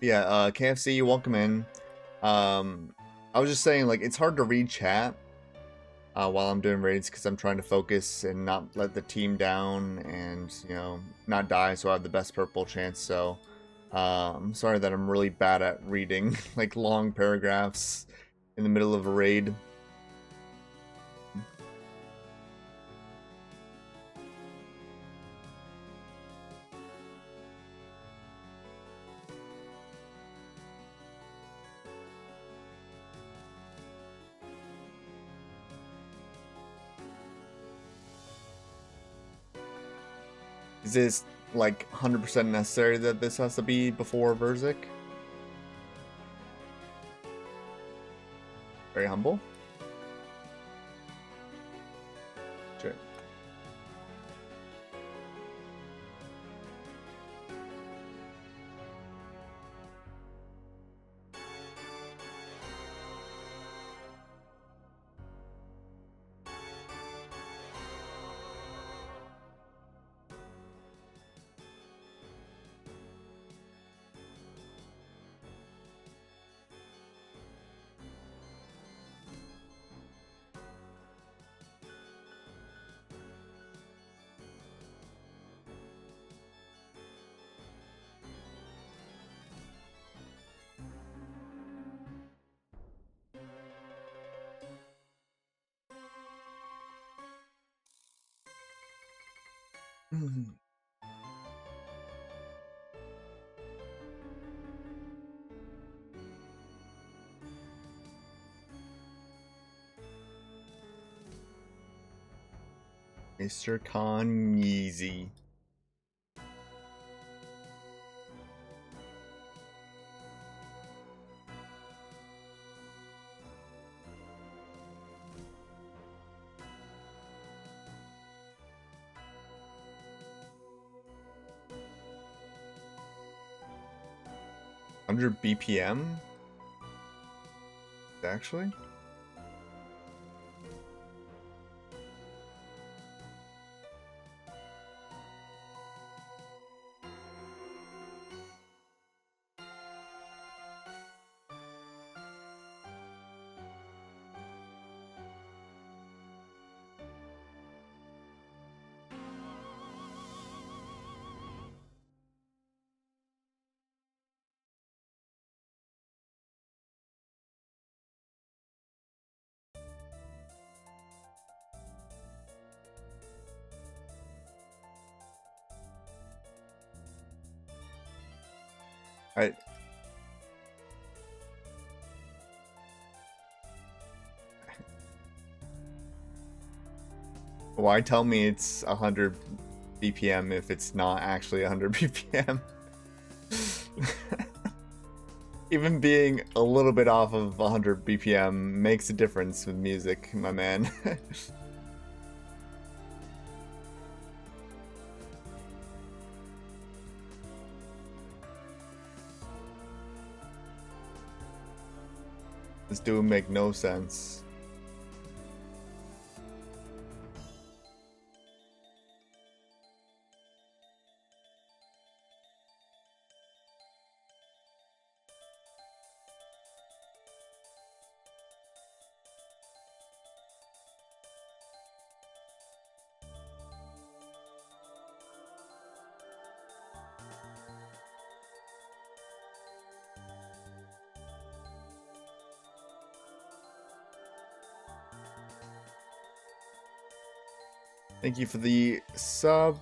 Speaker 1: Yeah, KFC, welcome in. I was just saying, like, it's hard to read chat while I'm doing raids because I'm trying to focus and not let the team down and, not die so I have the best purple chance. So, I'm sorry that I'm really bad at reading, like, long paragraphs in the middle of a raid. Is this like 100% necessary that this has to be before Verzik? Very humble. Sure. Mr. Khan Yeezy. Under BPM? Actually? I Why tell me it's 100 BPM if it's not actually 100 BPM? Even being a little bit off of 100 BPM makes a difference with music, my man. This dude make no sense. Thank you for the sub.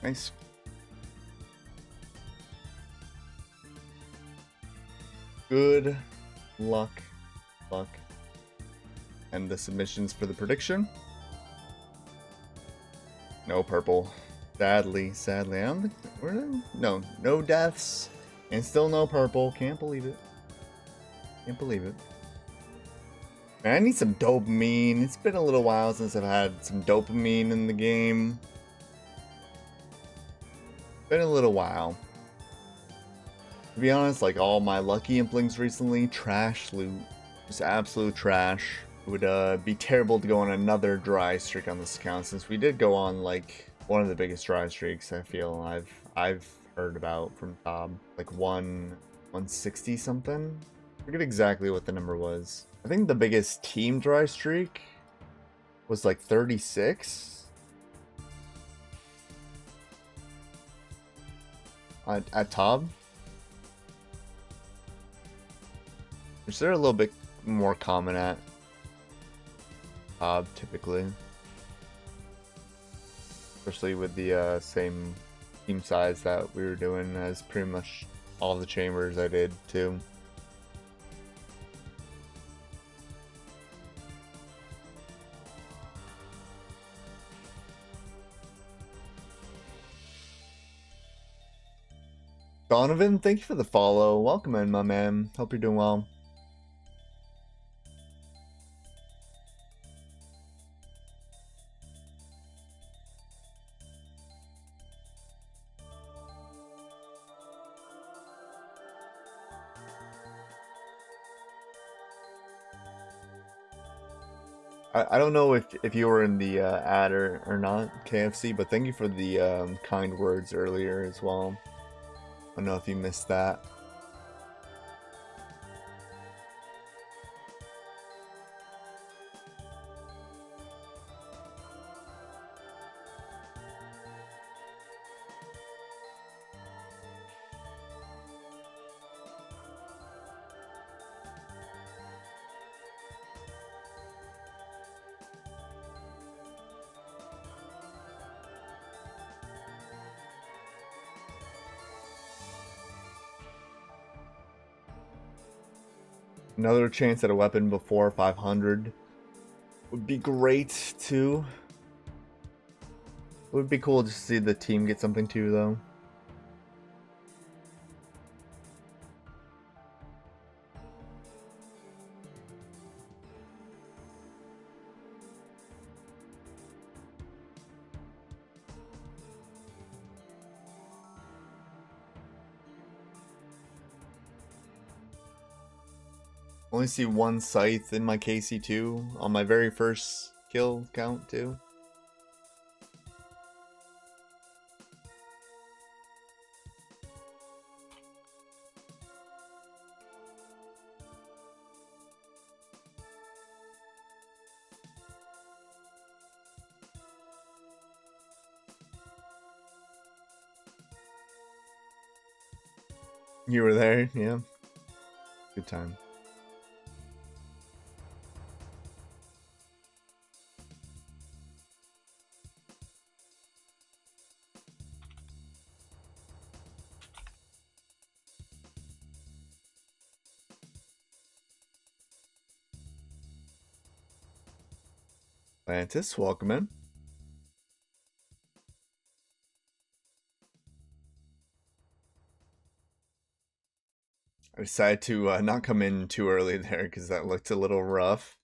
Speaker 1: Nice. Good luck. And the submissions for the prediction. No purple. Sadly. I don't think no deaths. And still no purple. Can't believe it. Man, I need some dopamine. It's been a little while since I've had some dopamine in the game. Been a little while. To be honest, like all my lucky implings recently, trash loot. Just absolute trash. It would be terrible to go on another dry streak on this account, since we did go on like one of the biggest dry streaks I feel I've heard about from Tob. Like 160 something? I forget exactly what the number was. I think the biggest team dry streak was like 36 at Tob. Which they're a little bit more common at Tob typically. Especially with the same team size that we were doing as pretty much all the chambers I did too. Donovan, thank you for the follow. Welcome in, my man. Hope you're doing well. I don't know if you were in the ad or not, KFC, but thank you for the kind words earlier as well. I don't know if you missed that. Another chance at a weapon before 500 would be great too. It would be cool to see the team get something too, though. Only see one scythe in my KC2 on my very first kill count too. You were there, yeah. Good time. Atlantis, welcome in. I decided to not come in too early there because that looked a little rough.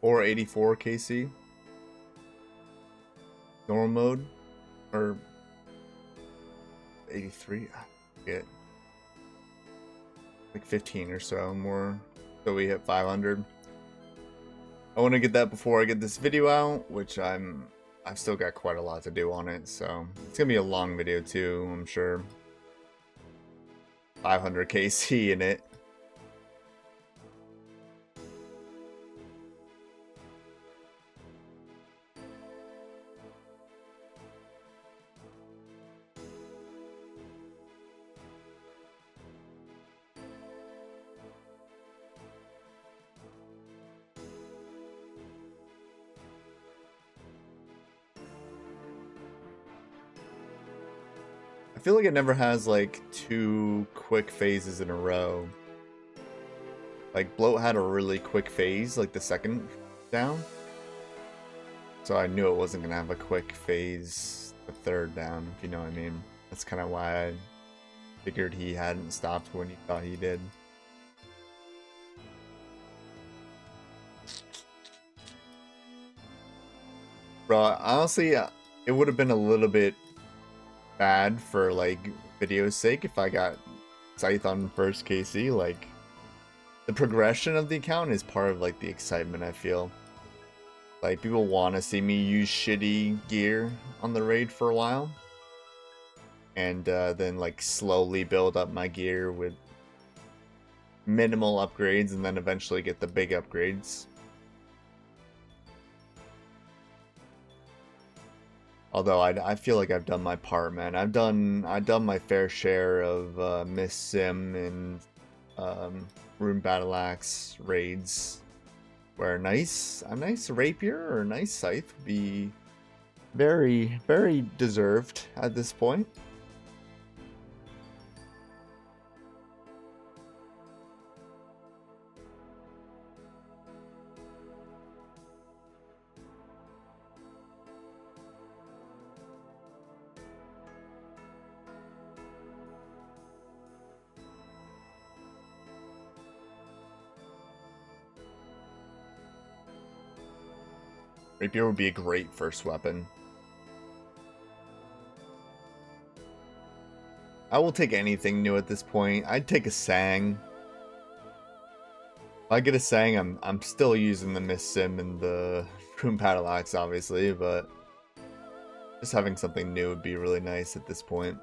Speaker 1: Or 84 KC. Normal mode. Or 83. I forget. Like 15 or so more. So we hit 500. I want to get that before I get this video out, which I've still got quite a lot to do on it, so it's gonna be a long video too, I'm sure. 500 KC in it. I feel like it never has like 2 quick phases in a row. Like Bloat had a really quick phase, like the second down. So I knew it wasn't gonna have a quick phase the third down, if you know what I mean. That's kind of why I figured he hadn't stopped when he thought he did. Bro, honestly, it would have been a little bit bad for like video's sake if I got Scythe on first KC. Like the progression of the account is part of like the excitement, I feel. Like people want to see me use shitty gear on the raid for a while, and then like slowly build up my gear with minimal upgrades and then eventually get the big upgrades. Although I feel like I've done my part, man. I've done my fair share of Miss Sim and Rune Battle Axe raids, where a nice rapier or a nice scythe would be very, very deserved at this point. Rapier would be a great first weapon. I will take anything new at this point. I'd take a Sang. If I get a Sang, I'm still using the Mist Sim and the Rune Battle Axe, obviously, but just having something new would be really nice at this point.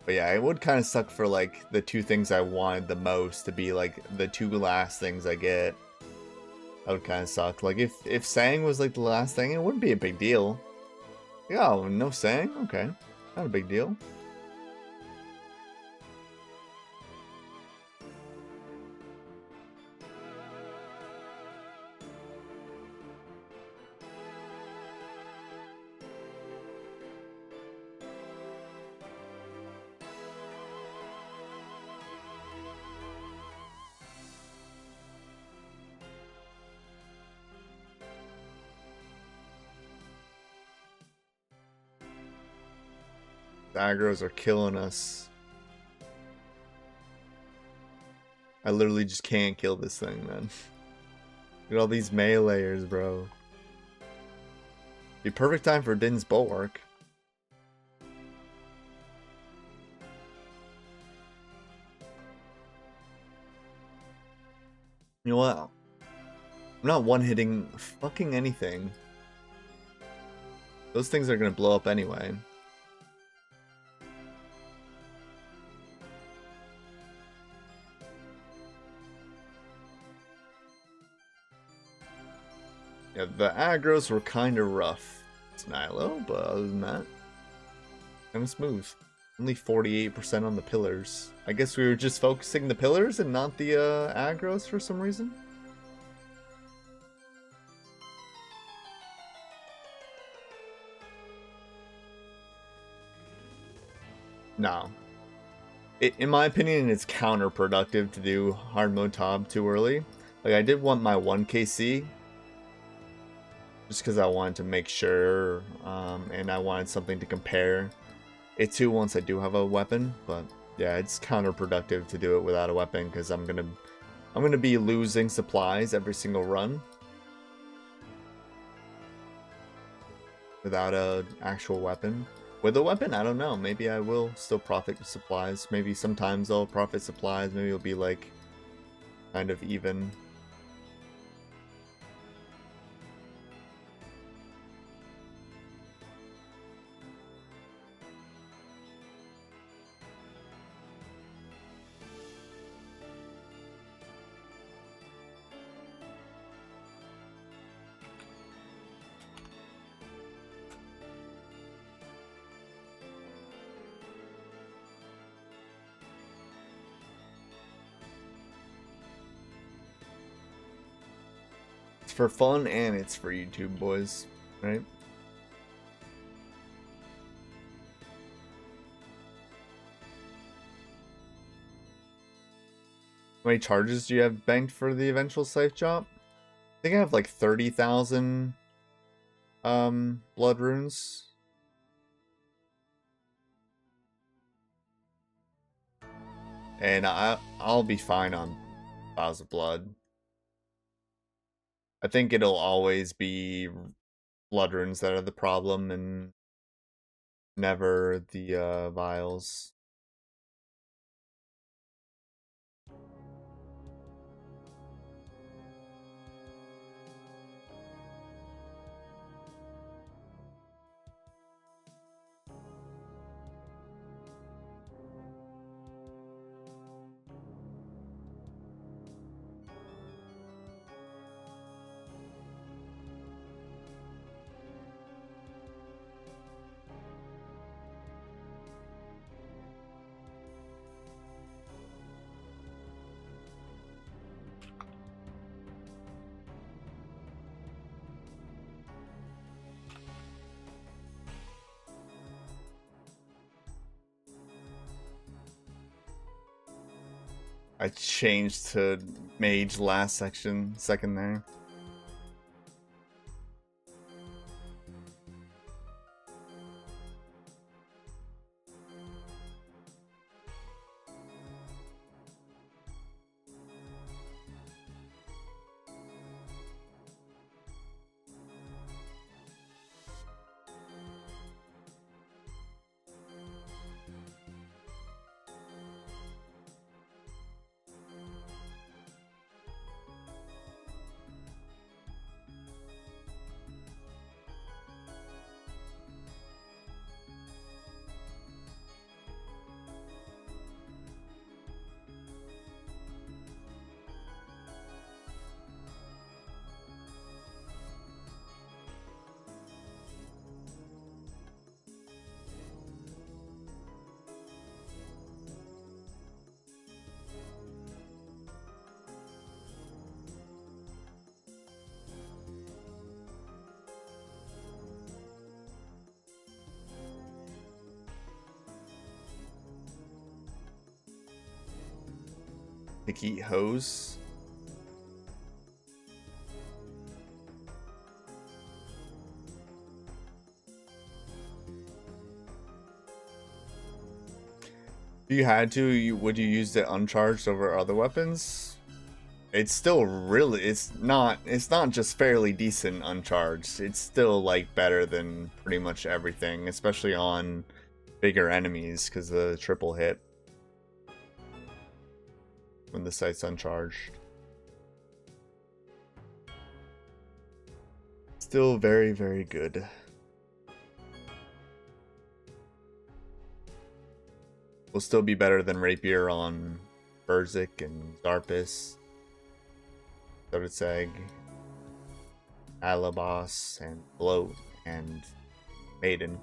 Speaker 1: But yeah, it would kind of suck for like the two things I wanted the most to be like the two last things I get. That would kind of suck. Like if Sang was like the last thing, it wouldn't be a big deal. Yeah, oh, no Sang? Okay. Not a big deal. The aggros are killing us. I literally just can't kill this thing, man. Look at all these meleeers, bro. Be perfect time for Din's Bulwark. You know what? I'm not one-hitting fucking anything. Those things are gonna blow up anyway. Yeah, the aggros were kind of rough. It's Nilo, but other than that, kind of smooth. Only 48% on the pillars. I guess we were just focusing the pillars and not the aggros for some reason. No. In my opinion, it's counterproductive to do hard mode top too early. Like, I did want my 1kc, just because I wanted to make sure, and I wanted something to compare it to once I do have a weapon. But yeah, it's counterproductive to do it without a weapon, because I'm gonna be losing supplies every single run without a actual weapon. With a weapon, I don't know. Maybe I will still profit supplies. Maybe sometimes I'll profit supplies. Maybe it'll be like kind of even. It's for fun and it's for YouTube, boys, right? How many charges do you have banked for the eventual safe job? I think I have like 30,000 blood runes. And I'll be fine on Vows of Blood. I think it'll always be blood runes that are the problem and never the vials. I changed to mage last second there. Picky hose. If you had to, would you use it uncharged over other weapons? It's still really, it's not just fairly decent uncharged. It's still like better than pretty much everything, especially on bigger enemies because the triple hit when the sight's uncharged. Still very, very good. Will still be better than Rapier on Berzik and Zarpus, Seg, Alabas, and Bloat, and Maiden.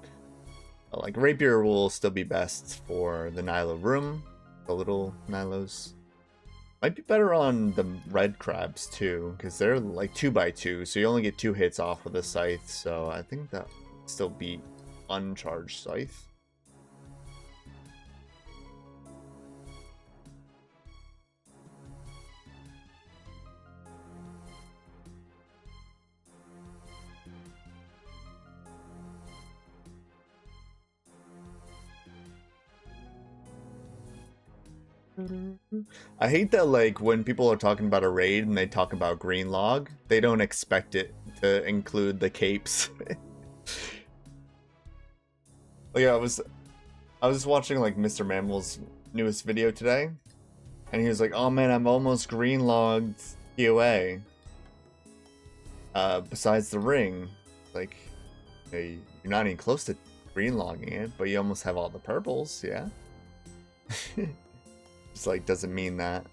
Speaker 1: Like, Rapier will still be best for the Nilo room, the little Nilos. Might be better on the red crabs too, because they're like 2x2, so you only get 2 hits off with a scythe, so I think that would still beat uncharged scythe. I hate that, like, when people are talking about a raid and they talk about green log, they don't expect it to include the capes. Like, I was watching like Mr. Mammal's newest video today, and he was like, "Oh man, I'm almost green logged POA. Besides the ring, like, hey, you're not even close to green logging it, but you almost have all the purples, yeah." Just like doesn't mean that.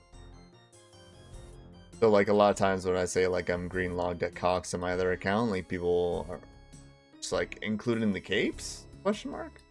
Speaker 1: So like a lot of times when I say like I'm green logged at Cox on my other account, like people are just like included in the capes? Question mark.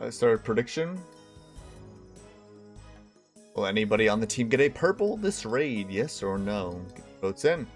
Speaker 1: I started prediction. Will anybody on the team get a purple this raid? Yes or no? Get the votes in.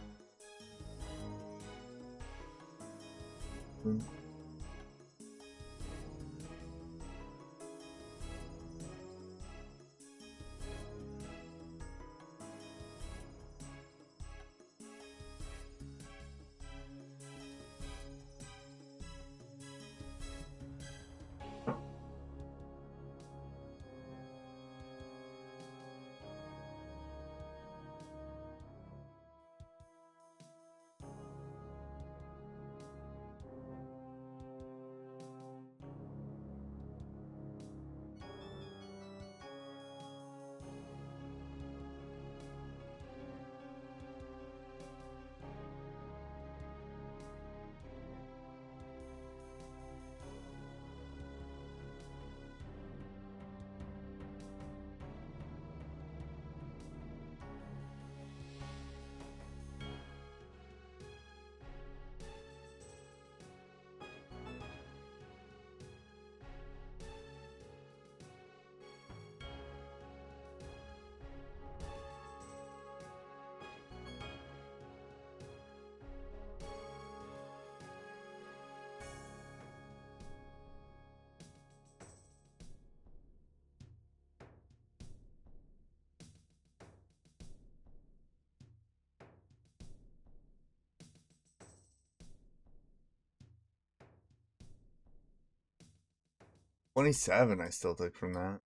Speaker 1: 27 I still took from that.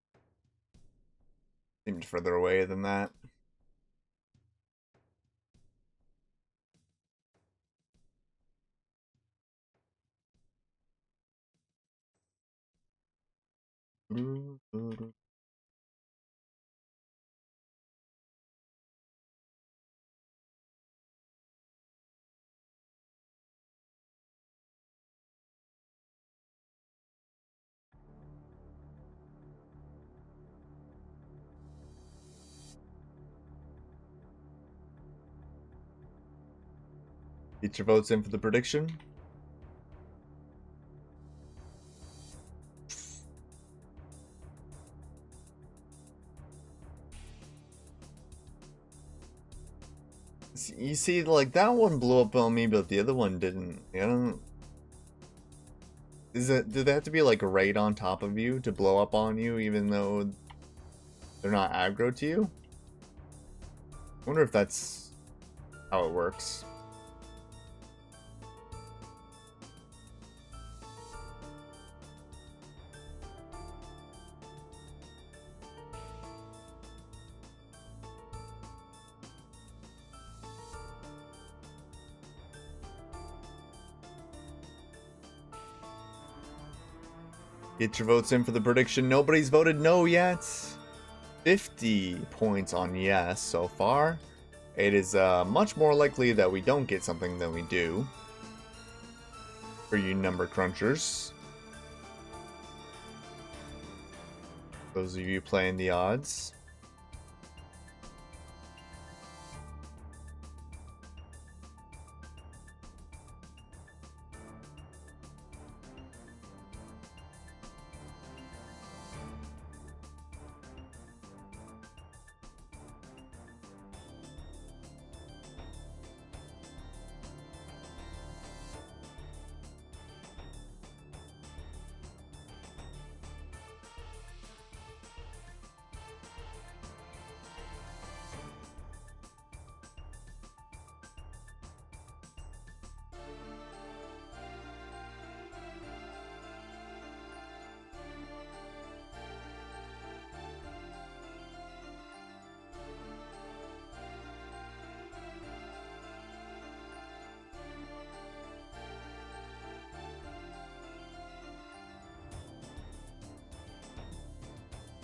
Speaker 1: Seemed further away than that. Get your votes in for the prediction. You see, like, that one blew up on me, but the other one didn't. I don't... Did they have to be, like, right on top of you to blow up on you, even though they're not aggro to you? I wonder if that's how it works. Get your votes in for the prediction. Nobody's voted no yet. 50 points on yes so far. It is much more likely that we don't get something than we do. For you number crunchers. Those of you playing the odds.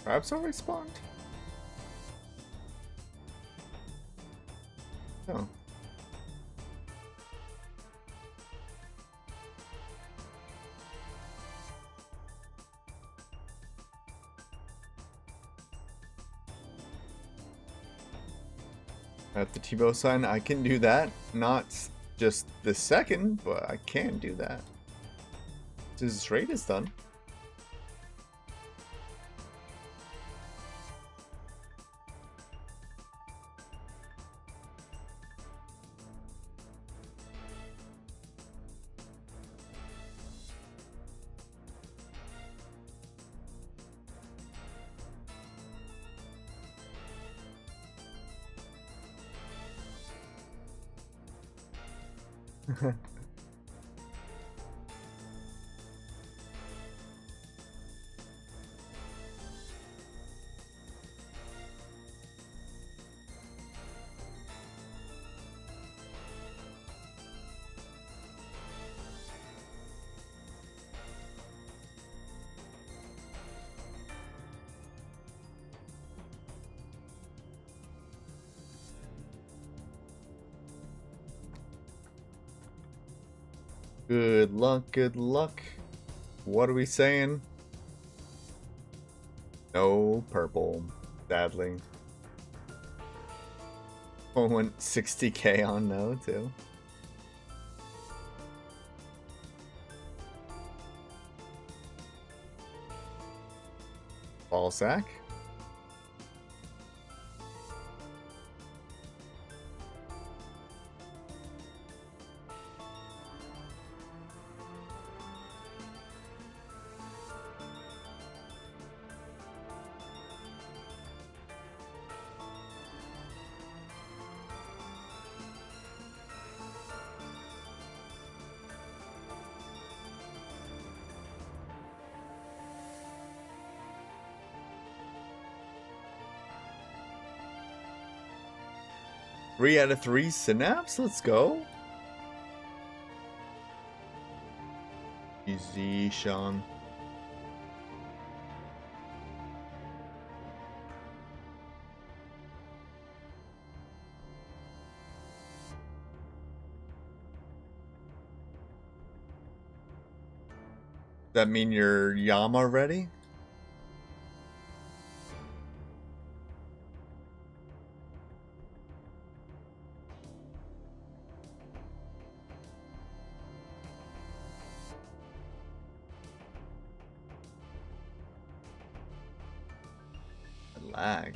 Speaker 1: Perhaps already spawned? No. At the T-bow sign, I can do that. Not just this second, but I can do that. This raid is done. Good luck, good luck. What are we saying? No purple, sadly. Oh, went 60k on no, too. Ball sack. 3 out of 3 synapse. Let's go. Easy, Sean. That mean your Yama ready? Lag.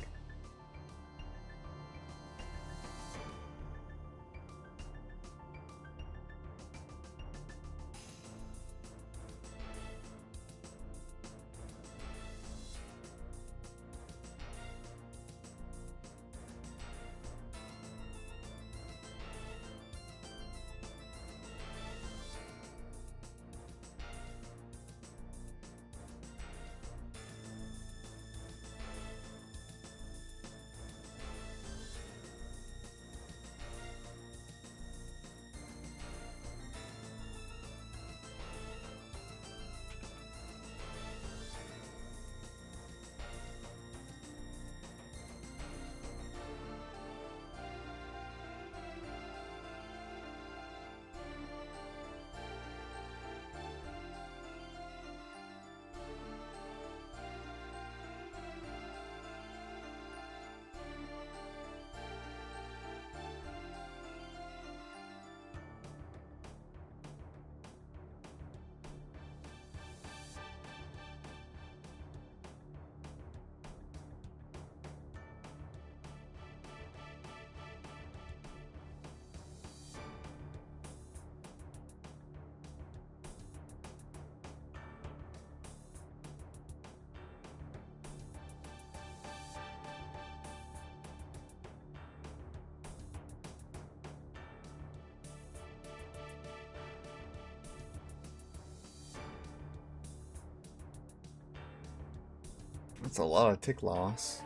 Speaker 1: That's a lot of tick loss.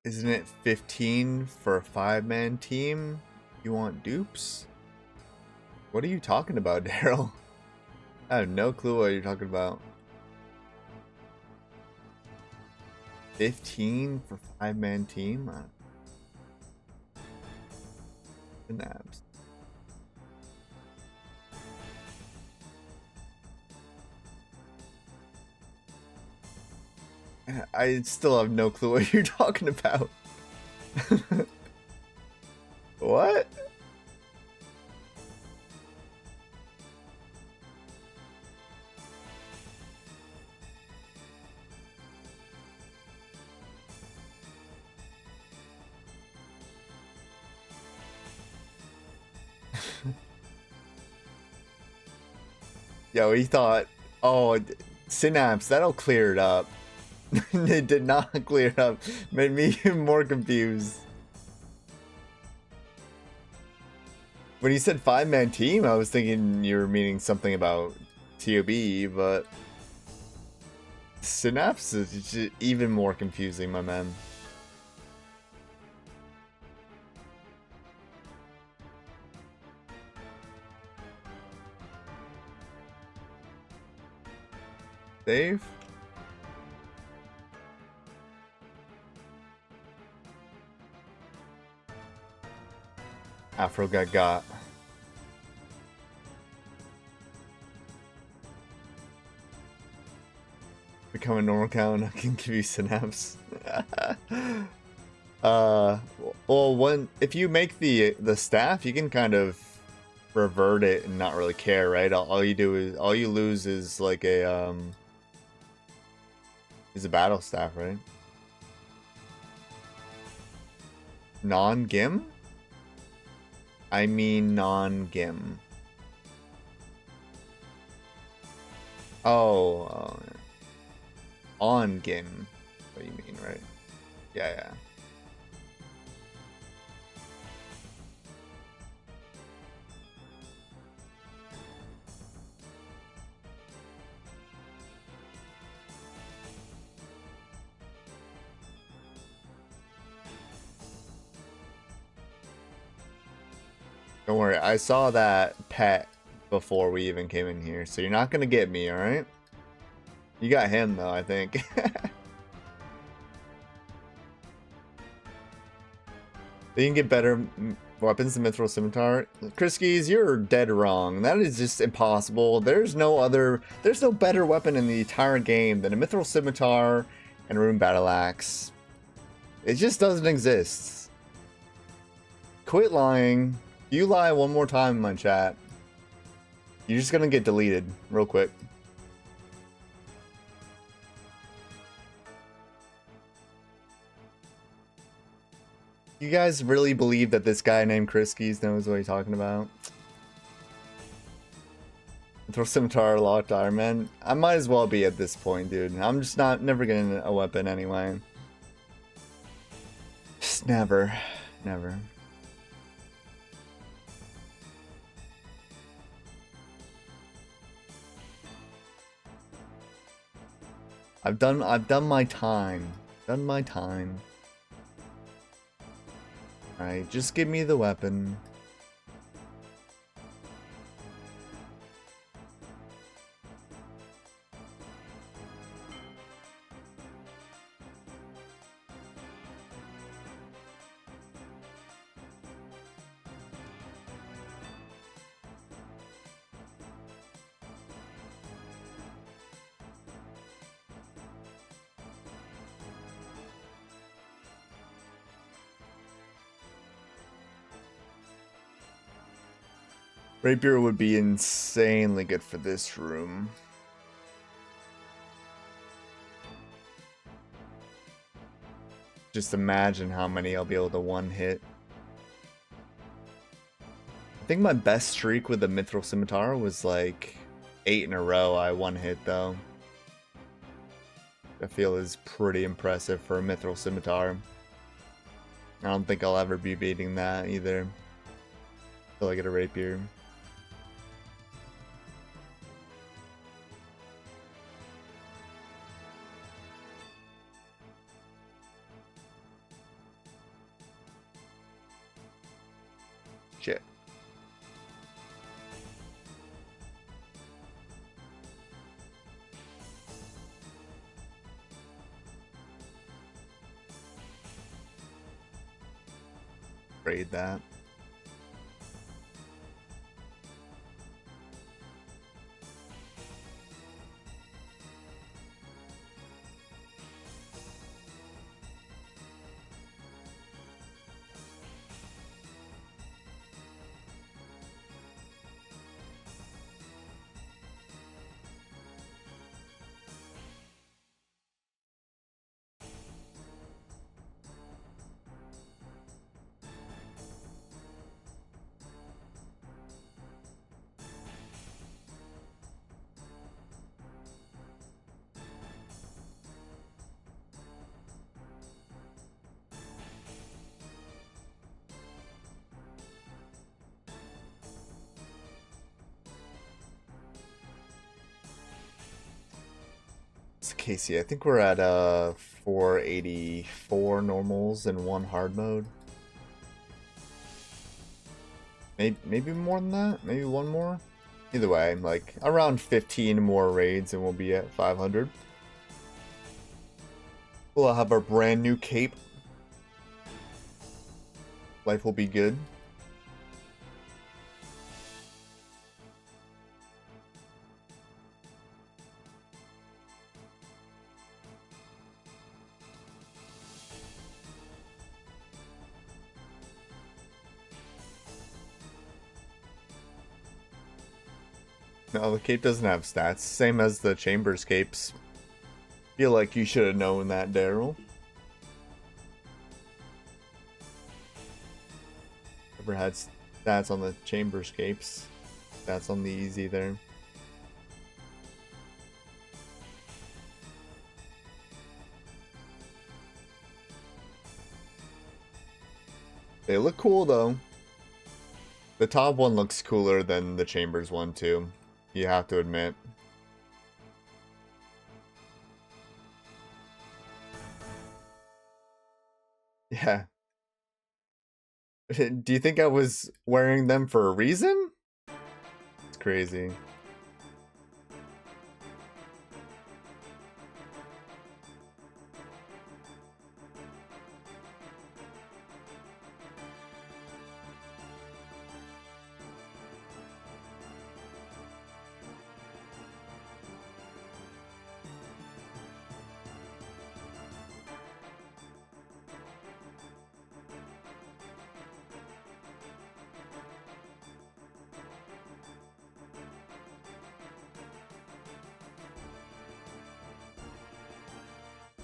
Speaker 1: Isn't it 15 for a 5-man team? You want dupes? What are you talking about, Daryl? I have no clue what you're talking about. 15 for 5-man team? Synapse. I still have no clue what you're talking about. What? Yo, he thought, oh, Synapse, that'll clear it up. It did not clear it up. Made me more confused. When you said 5-man team, I was thinking you were meaning something about TOB, but Synapse is just even more confusing, my man. Dave? Afro got. Become a normal cow and I can give you Synapse. Well, if you make the staff, you can kind of revert it and not really care, right? All you lose is like a battle staff, right? Non-gim? I mean non-gim. Oh, on gim. What do you mean, right? Yeah, yeah. Don't worry, I saw that pet before we even came in here, so you're not gonna get me, alright? You got him, though, I think. They can get better weapons than Mithril Scimitar. Kriskies, you're dead wrong. That is just impossible. There's no better weapon in the entire game than a Mithril Scimitar and a Rune Battle Axe. It just doesn't exist. Quit lying. You lie one more time in my chat, you're just gonna get deleted real quick. You guys really believe that this guy named Kriskies knows what he's talking about? Throw Scimitar locked Iron Man. I might as well be at this point, dude. I'm just never getting a weapon anyway. Just never. Never. I've done my time. Done my time. Alright, just give me the weapon. Rapier would be insanely good for this room. Just imagine how many I'll be able to one-hit. I think my best streak with the Mithril Scimitar was like 8 in a row I one-hit though. I feel is pretty impressive for a Mithril Scimitar. I don't think I'll ever be beating that either. Until I get a Rapier. Shit. Raid that. Casey, I think we're at 484 normals and 1 hard mode. Maybe more than that? Maybe one more? Either way, like around 15 more raids and we'll be at 500. We'll have our brand new cape. Life will be good. No, the cape doesn't have stats. Same as the Chambers capes. Feel like you should have known that, Daryl. Never had stats on the chamberscapes. Stats on the easy there. They look cool though. The top one looks cooler than the chambers one too. You have to admit. Yeah. Do you think I was wearing them for a reason? It's crazy.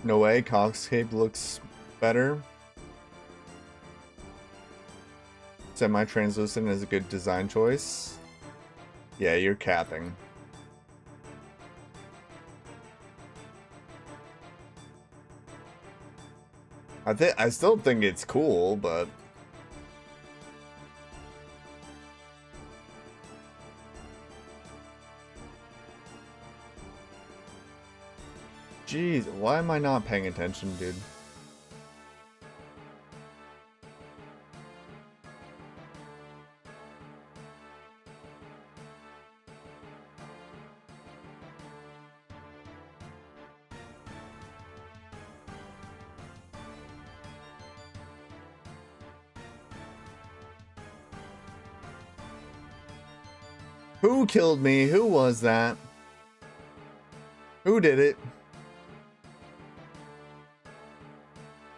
Speaker 1: No way, Cogscape looks better. Semi-translucent is a good design choice. Yeah, you're capping. I still think it's cool, but jeez, why am I not paying attention, dude? Who killed me? Who was that? Who did it?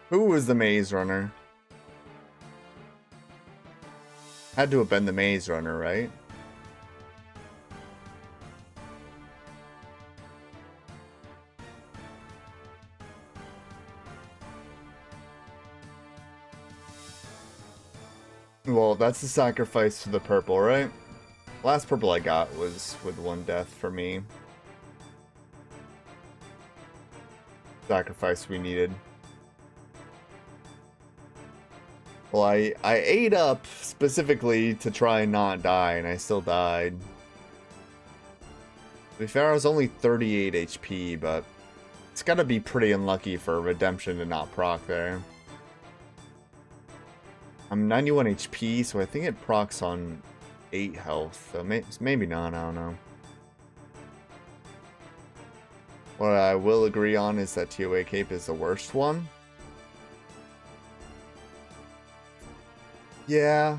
Speaker 1: Who was the maze runner? Had to have been the maze runner, right? Well, that's the sacrifice to the purple, right? Last purple I got was with one death for me. Sacrifice we needed. Well, I ate up specifically to try and not die, and I still died. To be fair, I was only 38 HP, but it's gotta be pretty unlucky for redemption to not proc there. I'm 91 HP, so I think it procs on 8 health, so maybe not, I don't know. What I will agree on is that TOA Cape is the worst one. Yeah.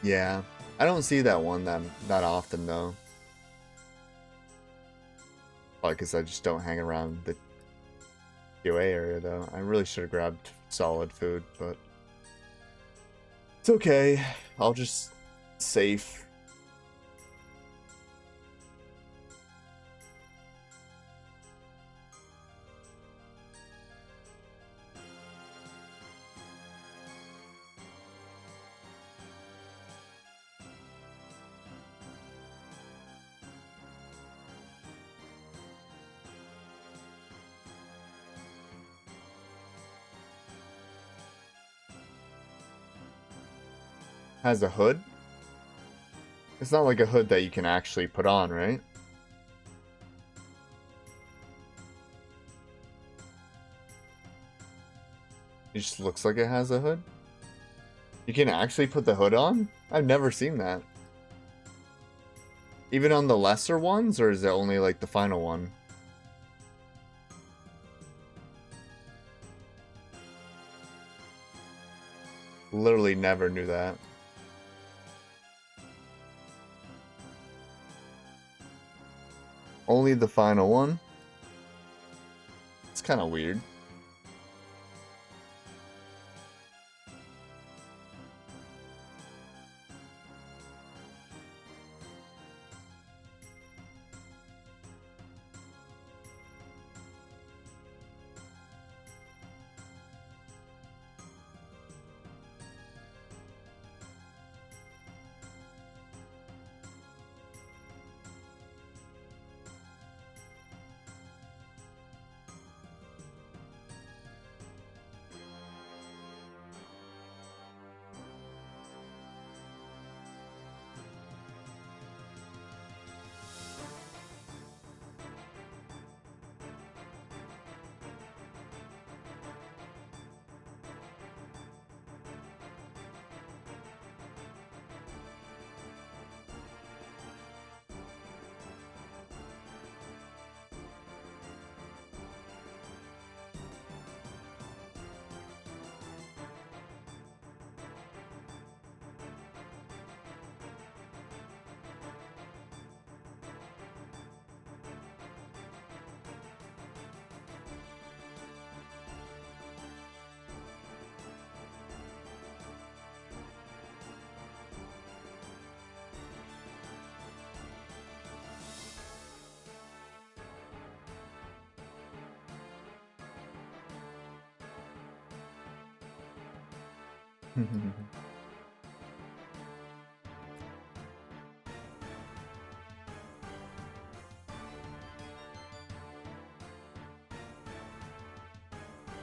Speaker 1: Yeah. I don't see that one that often, though. Probably because I just don't hang around the TOA area, though. I really should have grabbed solid food, but it's okay. I'll just safe. Has a hood? It's not like a hood that you can actually put on, right? It just looks like it has a hood. You can actually put the hood on? I've never seen that. Even on the lesser ones, or is it only like the final one? Literally never knew that. Only the final one? It's kind of weird.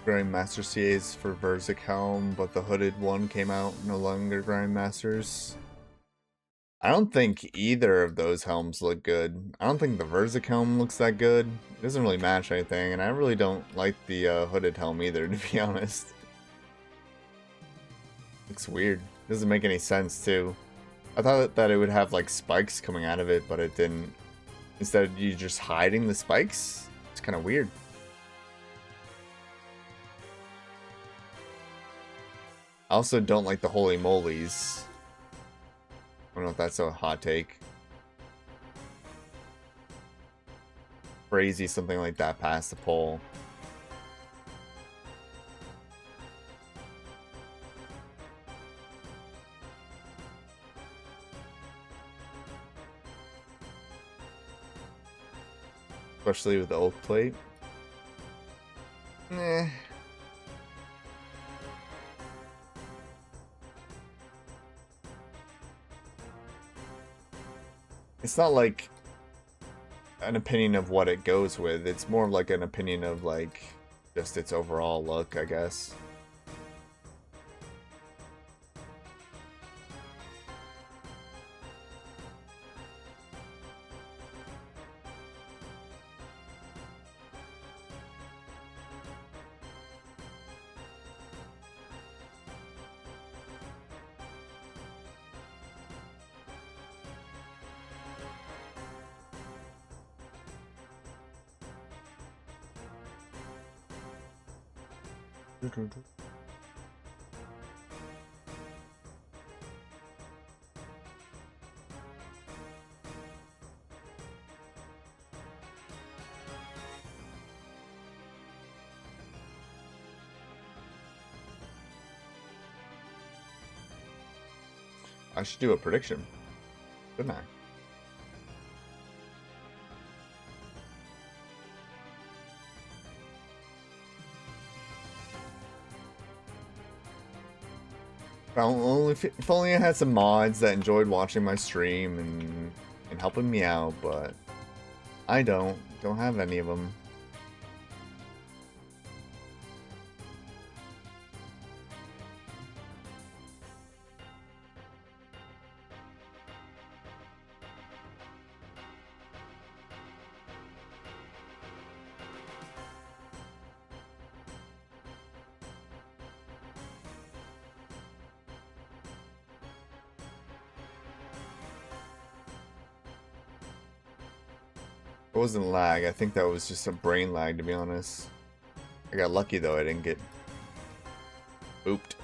Speaker 1: Grandmaster CAs for Verzik Helm, but the hooded one came out, no longer Grandmasters. I don't think either of those helms look good. I don't think the Verzik helm looks that good. It doesn't really match anything, and I really don't like the hooded helm either, to be honest. Looks weird. Doesn't make any sense, too. I thought that it would have, like, spikes coming out of it, but it didn't. Instead, you just hiding the spikes? It's kind of weird. I also don't like the holy molies. I don't know if that's a hot take. Crazy something like that past the poll. Especially with the oak plate. Nah. It's not like an opinion of what it goes with. It's more like an opinion of like just its overall look, I guess. I should do a prediction, shouldn't I? If only I had some mods that enjoyed watching my stream and helping me out, but I don't have any of them. It wasn't lag. I think that was just a brain lag, to be honest. I got lucky though. I didn't get booped.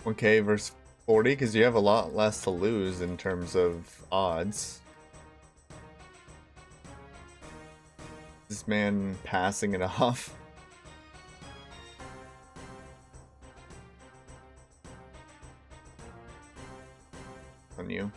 Speaker 1: Okay, versus 40, because you have a lot less to lose in terms of odds. This man passing it off. On you.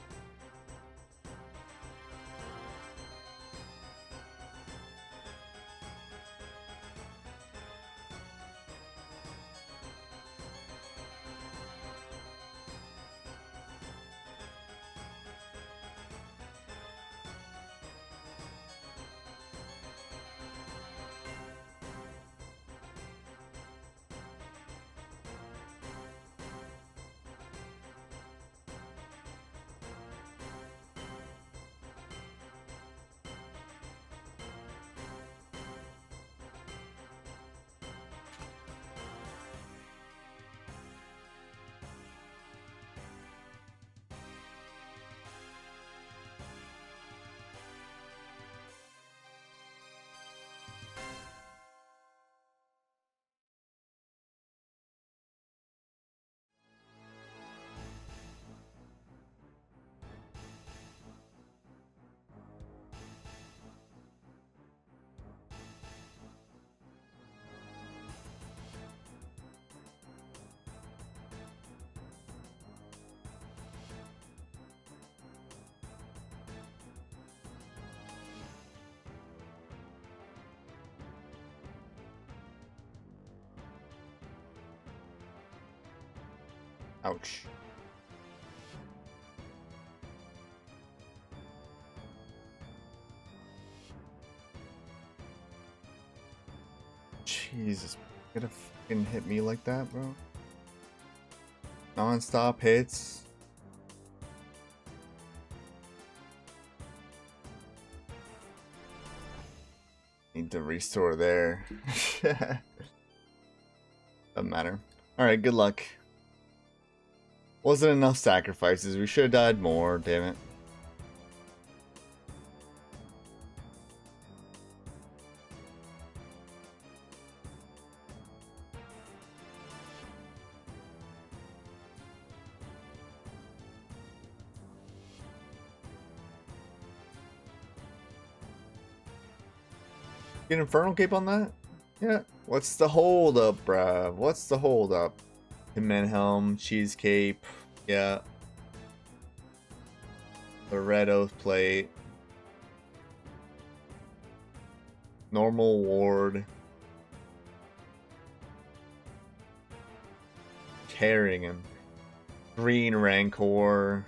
Speaker 1: Ouch. Jesus, you gonna fucking hit me like that, bro? Non-stop hits. Need to restore there. Doesn't matter. Alright, good luck. Wasn't enough sacrifices. We should have died more, damn it. Get Infernal Cape on that? Yeah. What's the hold up, bruh? What's the hold up? Helm, Cheese Cape. Yeah. The Red Oath Plate. Normal Ward. Carrying him. Green Rancor.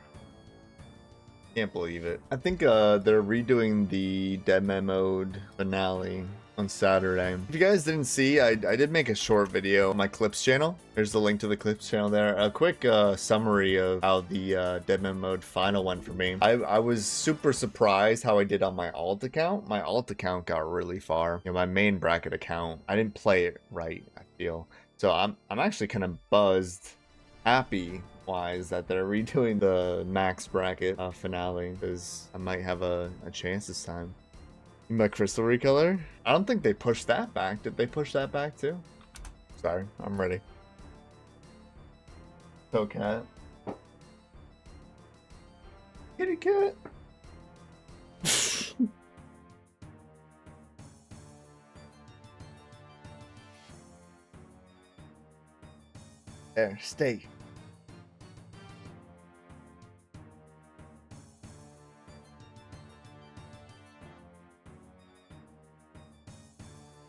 Speaker 1: Can't believe it. I think they're redoing the Deadman mode finale on Saturday. If you guys didn't see, I did make a short video on my Clips channel. There's the link to the Clips channel there. A quick summary of how the Deadman mode final went for me. I was super surprised how I did on my alt account. My alt account got really far. You know, my main bracket account, I didn't play it right, I feel. So I'm actually kind of buzzed, happy wise that they're redoing the max bracket finale, because I might have a chance this time. My crystal recolor? I don't think they pushed that back. Did they push that back too? Sorry, I'm ready. So cat. Kitty cat. There, stay.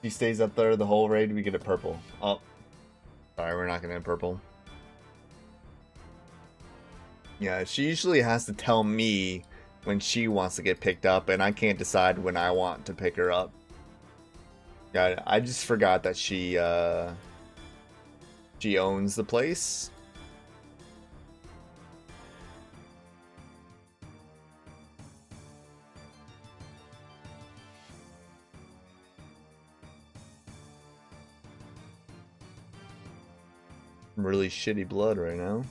Speaker 1: He stays up there the whole raid, we get a purple. Oh. Sorry, we're not gonna have purple. Yeah, she usually has to tell me when she wants to get picked up, and I can't decide when I want to pick her up. Yeah, I just forgot that she owns the place. Really shitty blood right now.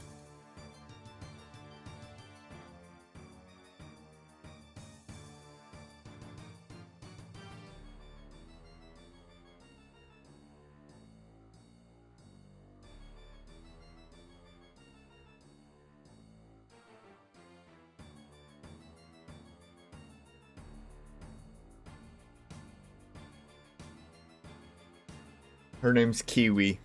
Speaker 1: Her name's Kiwi.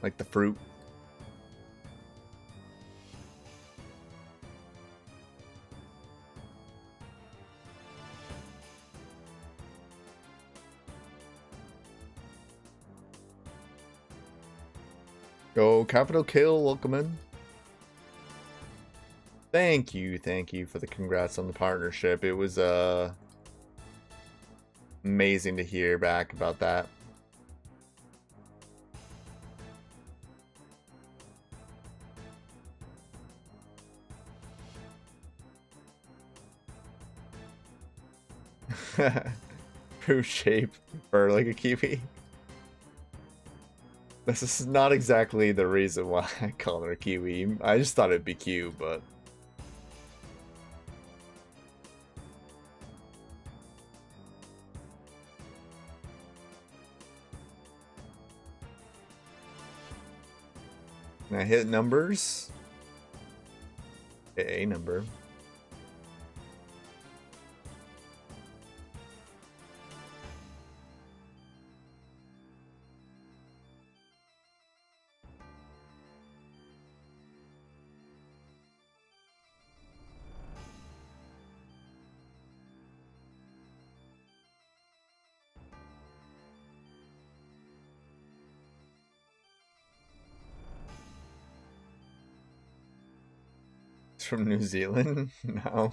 Speaker 1: Like the fruit. Go Capital Kill, welcome in. Thank you for the congrats on the partnership. It was amazing to hear back about that. Fruit shape, fur like a kiwi. This is not exactly the reason why I call her kiwi. I just thought it'd be cute, but... Can I hit numbers? Hit a number. from New Zealand? No.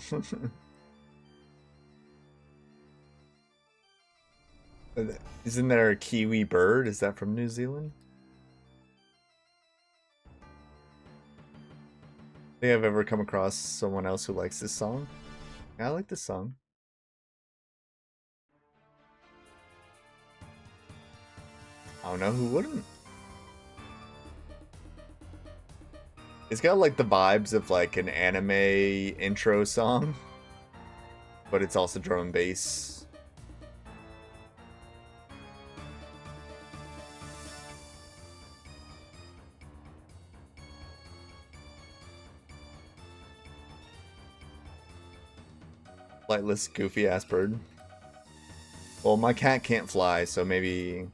Speaker 1: Isn't there a kiwi bird? Is that from New Zealand? I think I've ever come across someone else who likes this song. Yeah, I like this song. I don't know who wouldn't. It's got like the vibes of like an anime intro song, but it's also drum and bass. Flightless, goofy ass bird. Well, my cat can't fly, so maybe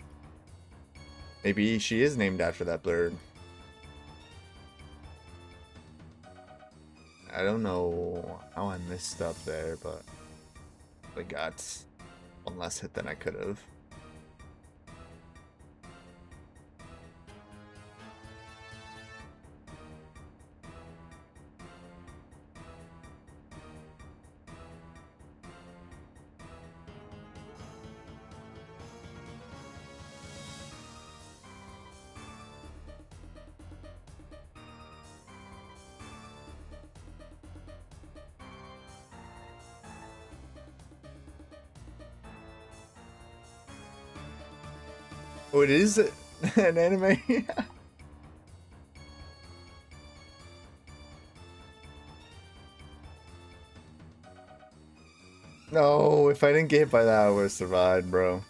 Speaker 1: she is named after that bird. I don't know how I missed up there, but I got one less hit than I could have. Oh, it is an anime? No, if I didn't get hit by that, I would have survived, bro.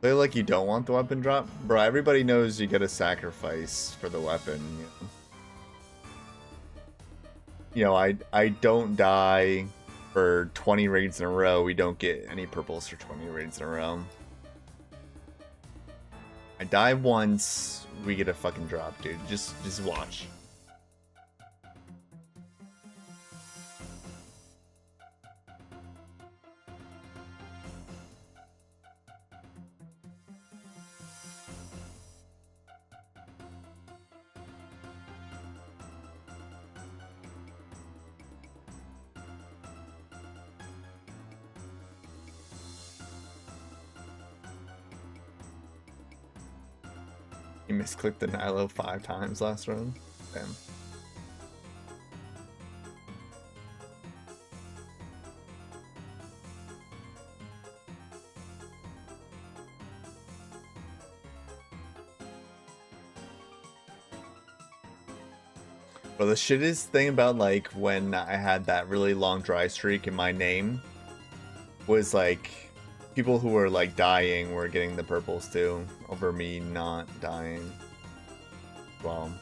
Speaker 1: Play like you don't want the weapon drop? Bro, everybody knows you gotta sacrifice for the weapon, you know? You know, I don't die for 20 raids in a row. We don't get any purples for 20 raids in a row. I die once, we get a fucking drop, dude. Just watch. You misclicked the Nilo 5 times last round. Damn. Well, the shittest thing about like when I had that really long dry streak in my name was like people who were like dying were getting the purples too over me not dying. Well,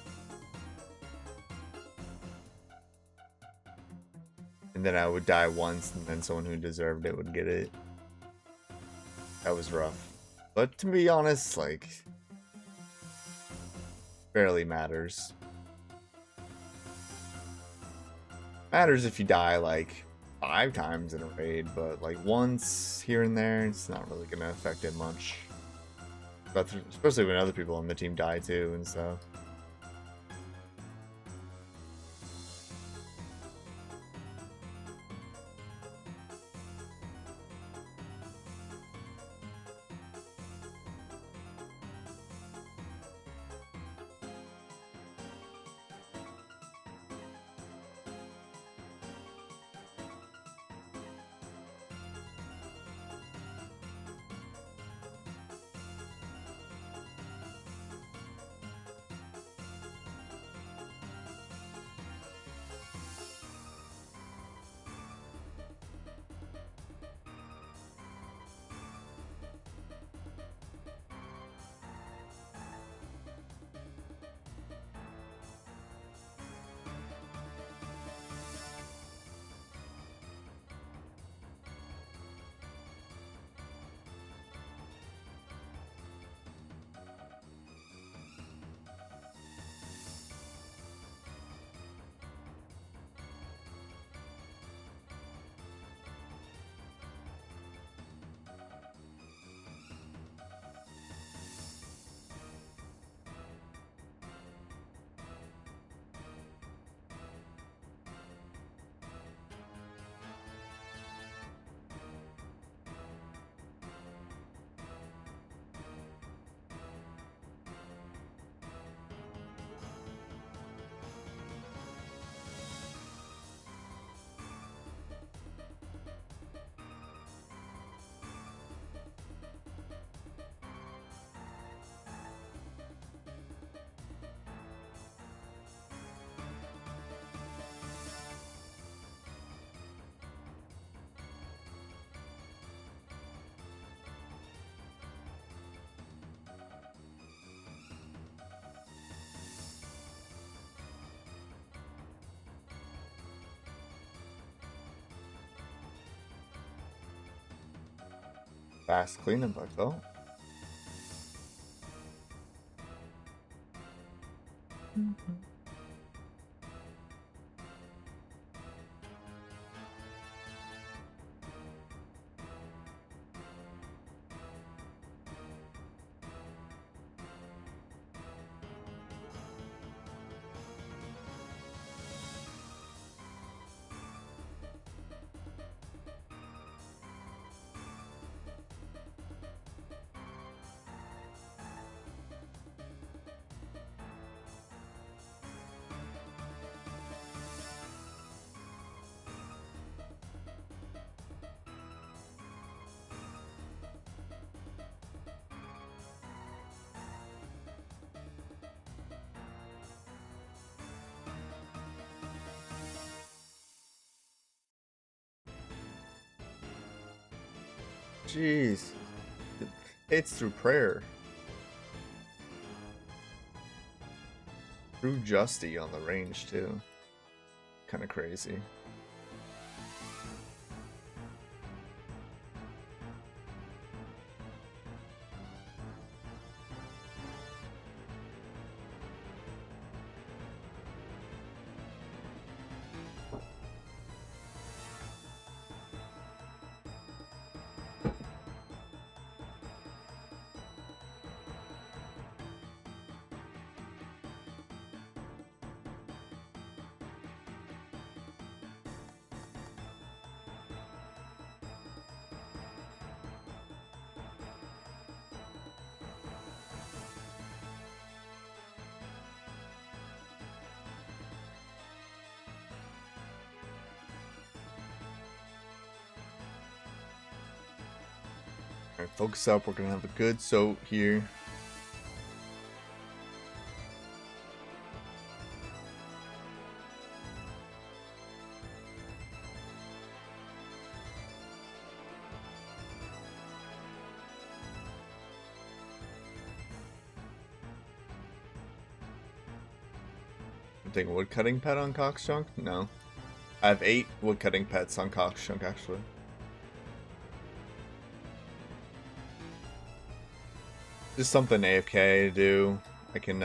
Speaker 1: and then I would die once, and then someone who deserved it would get it. That was rough. But to be honest, like, barely matters. Matters if you die like 5 times in a raid, but like once here and there, it's not really gonna affect it much. But especially when other people on the team die too and stuff. Fast cleanup, I felt. Jeez. It's through prayer. Through Justy on the range, too. Kind of crazy. Alright, focus up. We're gonna have a good soak here. I think woodcutting pet on Cockchunk? No. I have 8 woodcutting pets on Cockchunk, actually. Just something AFK to do. I can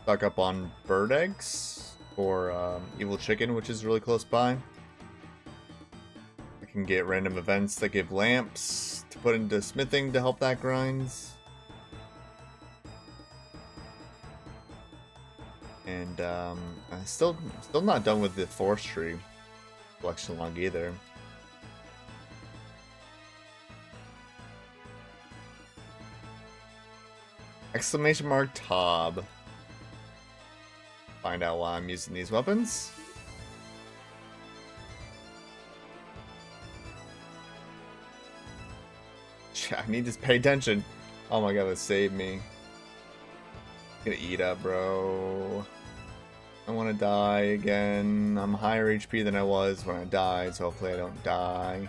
Speaker 1: stock up on bird eggs or evil chicken, which is really close by. I can get random events that give lamps to put into smithing to help that grinds. And I'm still not done with the forestry collection log either. Exclamation mark Tob. Find out why I'm using these weapons. I need to pay attention. Oh my god, that saved me. I'm gonna eat up, bro. I want to die again. I'm higher HP than I was when I died, so hopefully I don't die.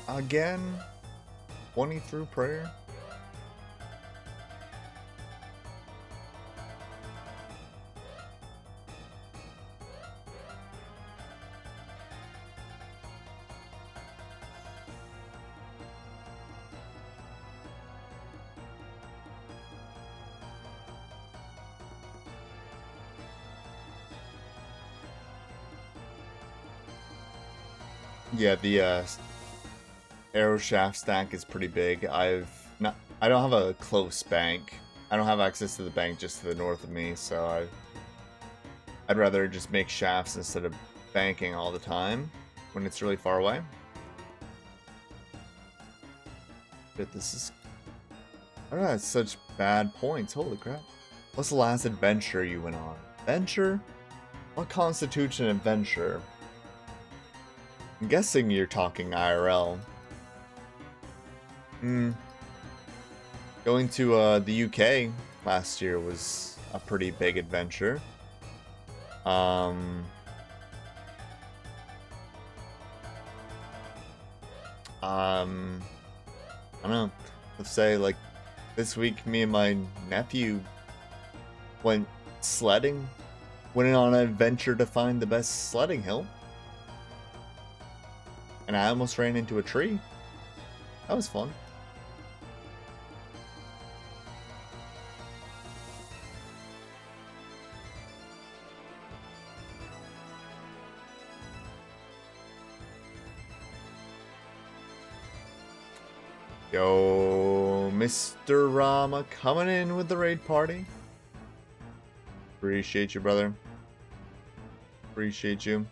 Speaker 1: Again? 20 through prayer? Yeah, the arrow shaft stack is pretty big. I don't have a close bank. I don't have access to the bank just to the north of me, so I'd rather just make shafts instead of banking all the time when it's really far away. But this is... I don't know, it's such bad points. Holy crap. What's the last adventure you went on? Adventure? What constitutes an adventure? I'm guessing you're talking IRL. Going to the UK Last year was a pretty big adventure. I don't know. Let's say like this week, me and my nephew went sledding. Went on an adventure to find the best sledding hill. And I almost ran into a tree. That was fun. Yo, Mr. Rama coming in with the raid party. Appreciate you, brother. Appreciate you.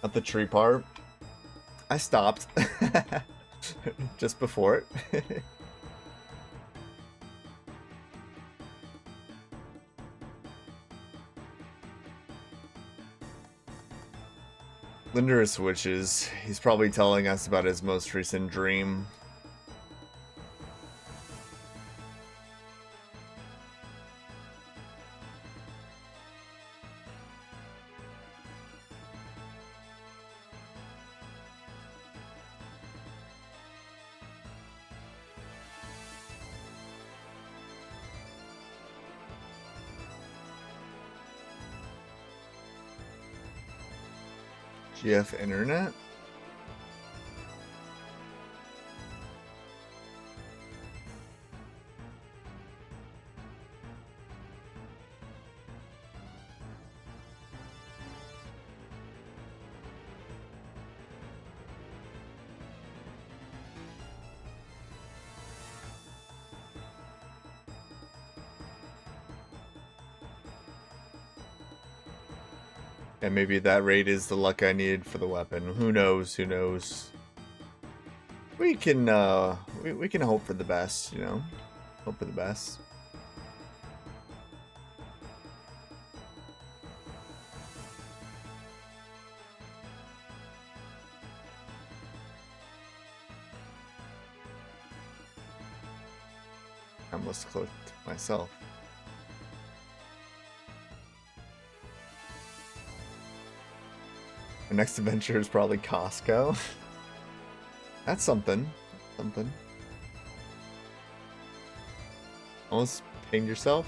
Speaker 1: At the tree part, I stopped just before it. Linderus wishes. He's probably telling us about his most recent dream. GF Internet? And maybe that raid is the luck I needed for the weapon. Who knows? Who knows? We can we can hope for the best, you know? Hope for the best. I almost clicked myself. The next adventure is probably Costco. That's something. Something. Almost pinged yourself?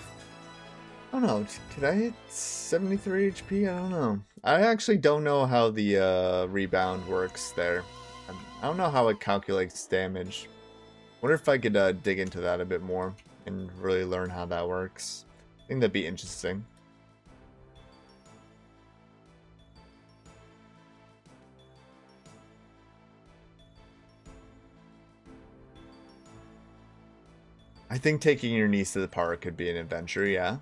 Speaker 1: I don't know. Could I hit 73 HP? I don't know. I actually don't know how the rebound works there. I don't know how it calculates damage. Wonder if I could dig into that a bit more and really learn how that works. I think that'd be interesting. I think taking your niece to the park could be an adventure, yeah.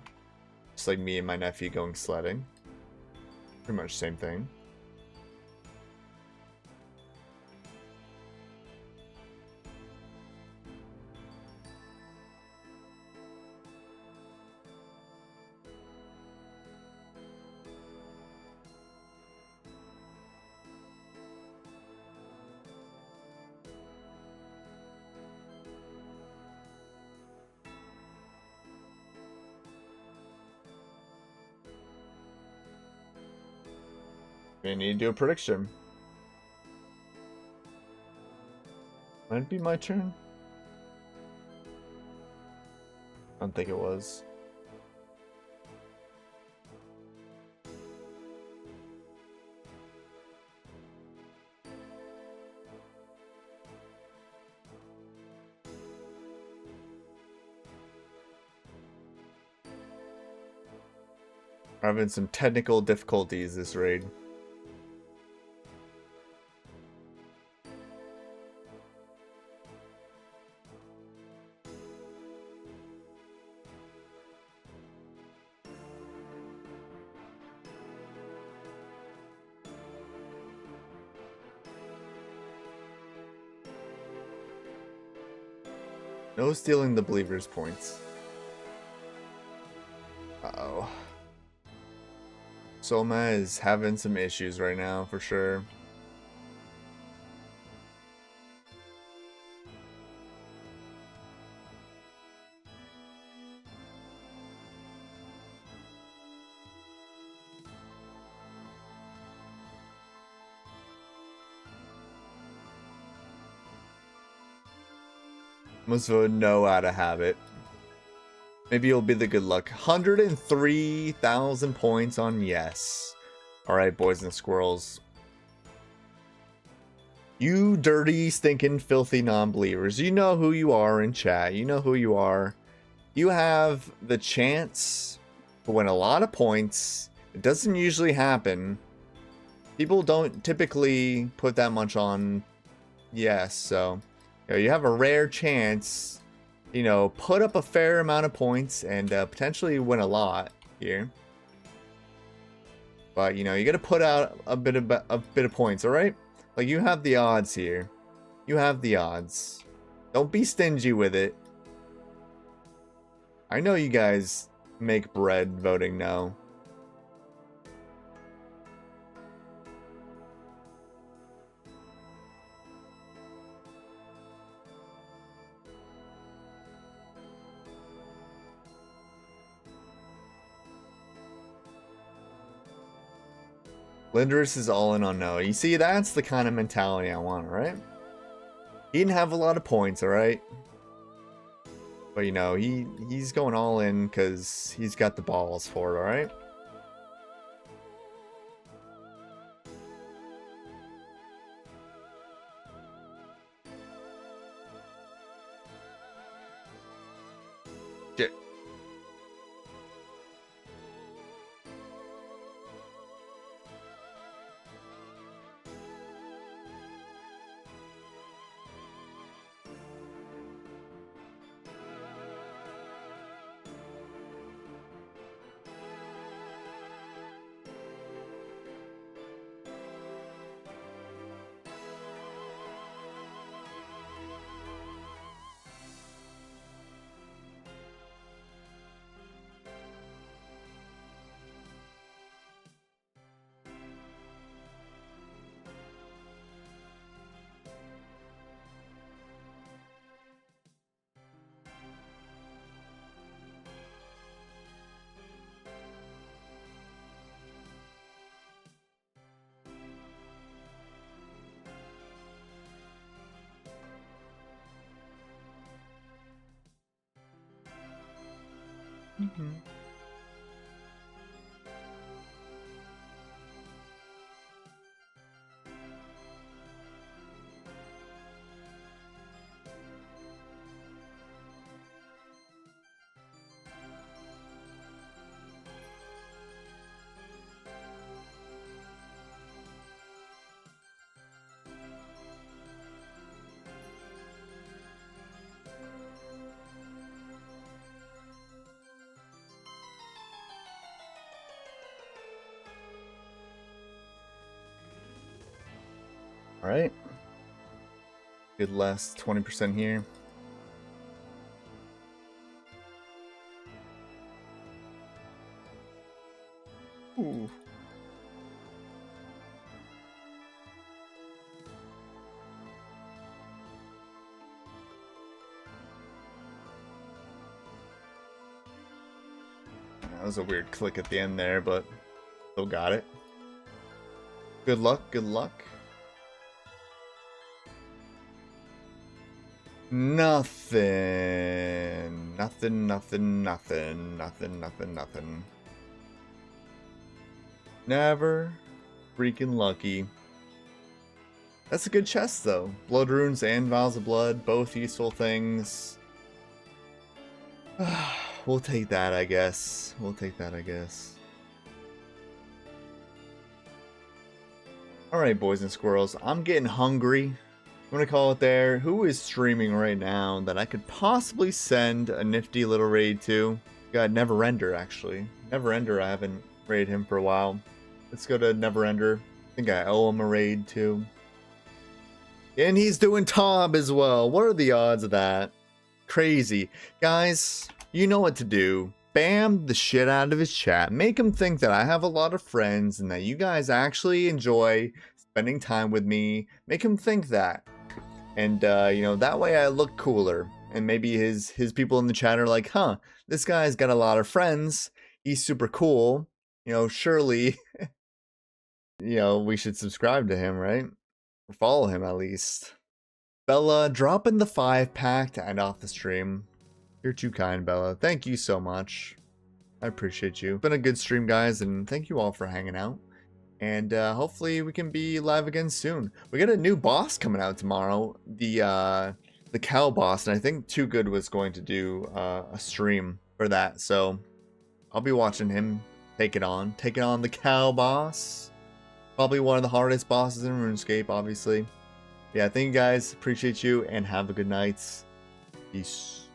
Speaker 1: Just like me and my nephew going sledding. Pretty much same thing. I need to do a prediction. Might it be my turn? I don't think it was. We're having some technical difficulties this raid. No stealing the believers' points. Uh-oh. Soma is having some issues right now, for sure. Must vote no out of habit. Maybe it'll be the good luck. 103,000 points on yes. Alright, boys and squirrels. You dirty, stinking, filthy non-believers. You know who you are in chat. You know who you are. You have the chance to win a lot of points. It doesn't usually happen. People don't typically put that much on yes, so you have a rare chance, put up a fair amount of points and potentially win a lot here. But you gotta put out a bit of points, all right? Like, you have the odds here. You have the odds. Don't be stingy with it. I know you guys make bread voting no. Lindris is all in on no. You see, that's the kind of mentality I want, right? He didn't have a lot of points, alright? But he's going all in because he's got the balls for it, alright? Shit. Mm-hmm. Alright. Good last 20% here. Ooh. That was a weird click at the end there, but still got it. Good luck, good luck. Nothing. Nothing. Never freaking lucky. That's a good chest, though. Blood runes and vials of blood, both useful things. We'll take that, I guess. Alright, boys and squirrels. I'm getting hungry. I'm gonna call it there. Who is streaming right now that I could possibly send a nifty little raid to? Got Neverender, actually. Neverender, I haven't raided him for a while. Let's go to Neverender. I think I owe him a raid, too. And he's doing Tob as well. What are the odds of that? Crazy. Guys, you know what to do. spam the shit out of his chat. Make him think that I have a lot of friends and that you guys actually enjoy spending time with me. Make him think that. And, you know, that way I look cooler. And maybe his people in the chat are like, huh, this guy's got a lot of friends. He's super cool. You know, surely, you know, we should subscribe to him, right? Or follow him at least. Bella, drop in the 5-pack to end off the stream. You're too kind, Bella. Thank you so much. I appreciate you. It's been a good stream, guys, and thank you all for hanging out. And hopefully we can be live again soon. We got a new boss coming out tomorrow. The cow boss, and I think Too Good was going to do a stream for that. So I'll be watching him taking on the cow boss. Probably one of the hardest bosses in RuneScape, obviously. Yeah, thank you guys. Appreciate you, and have a good night. Peace.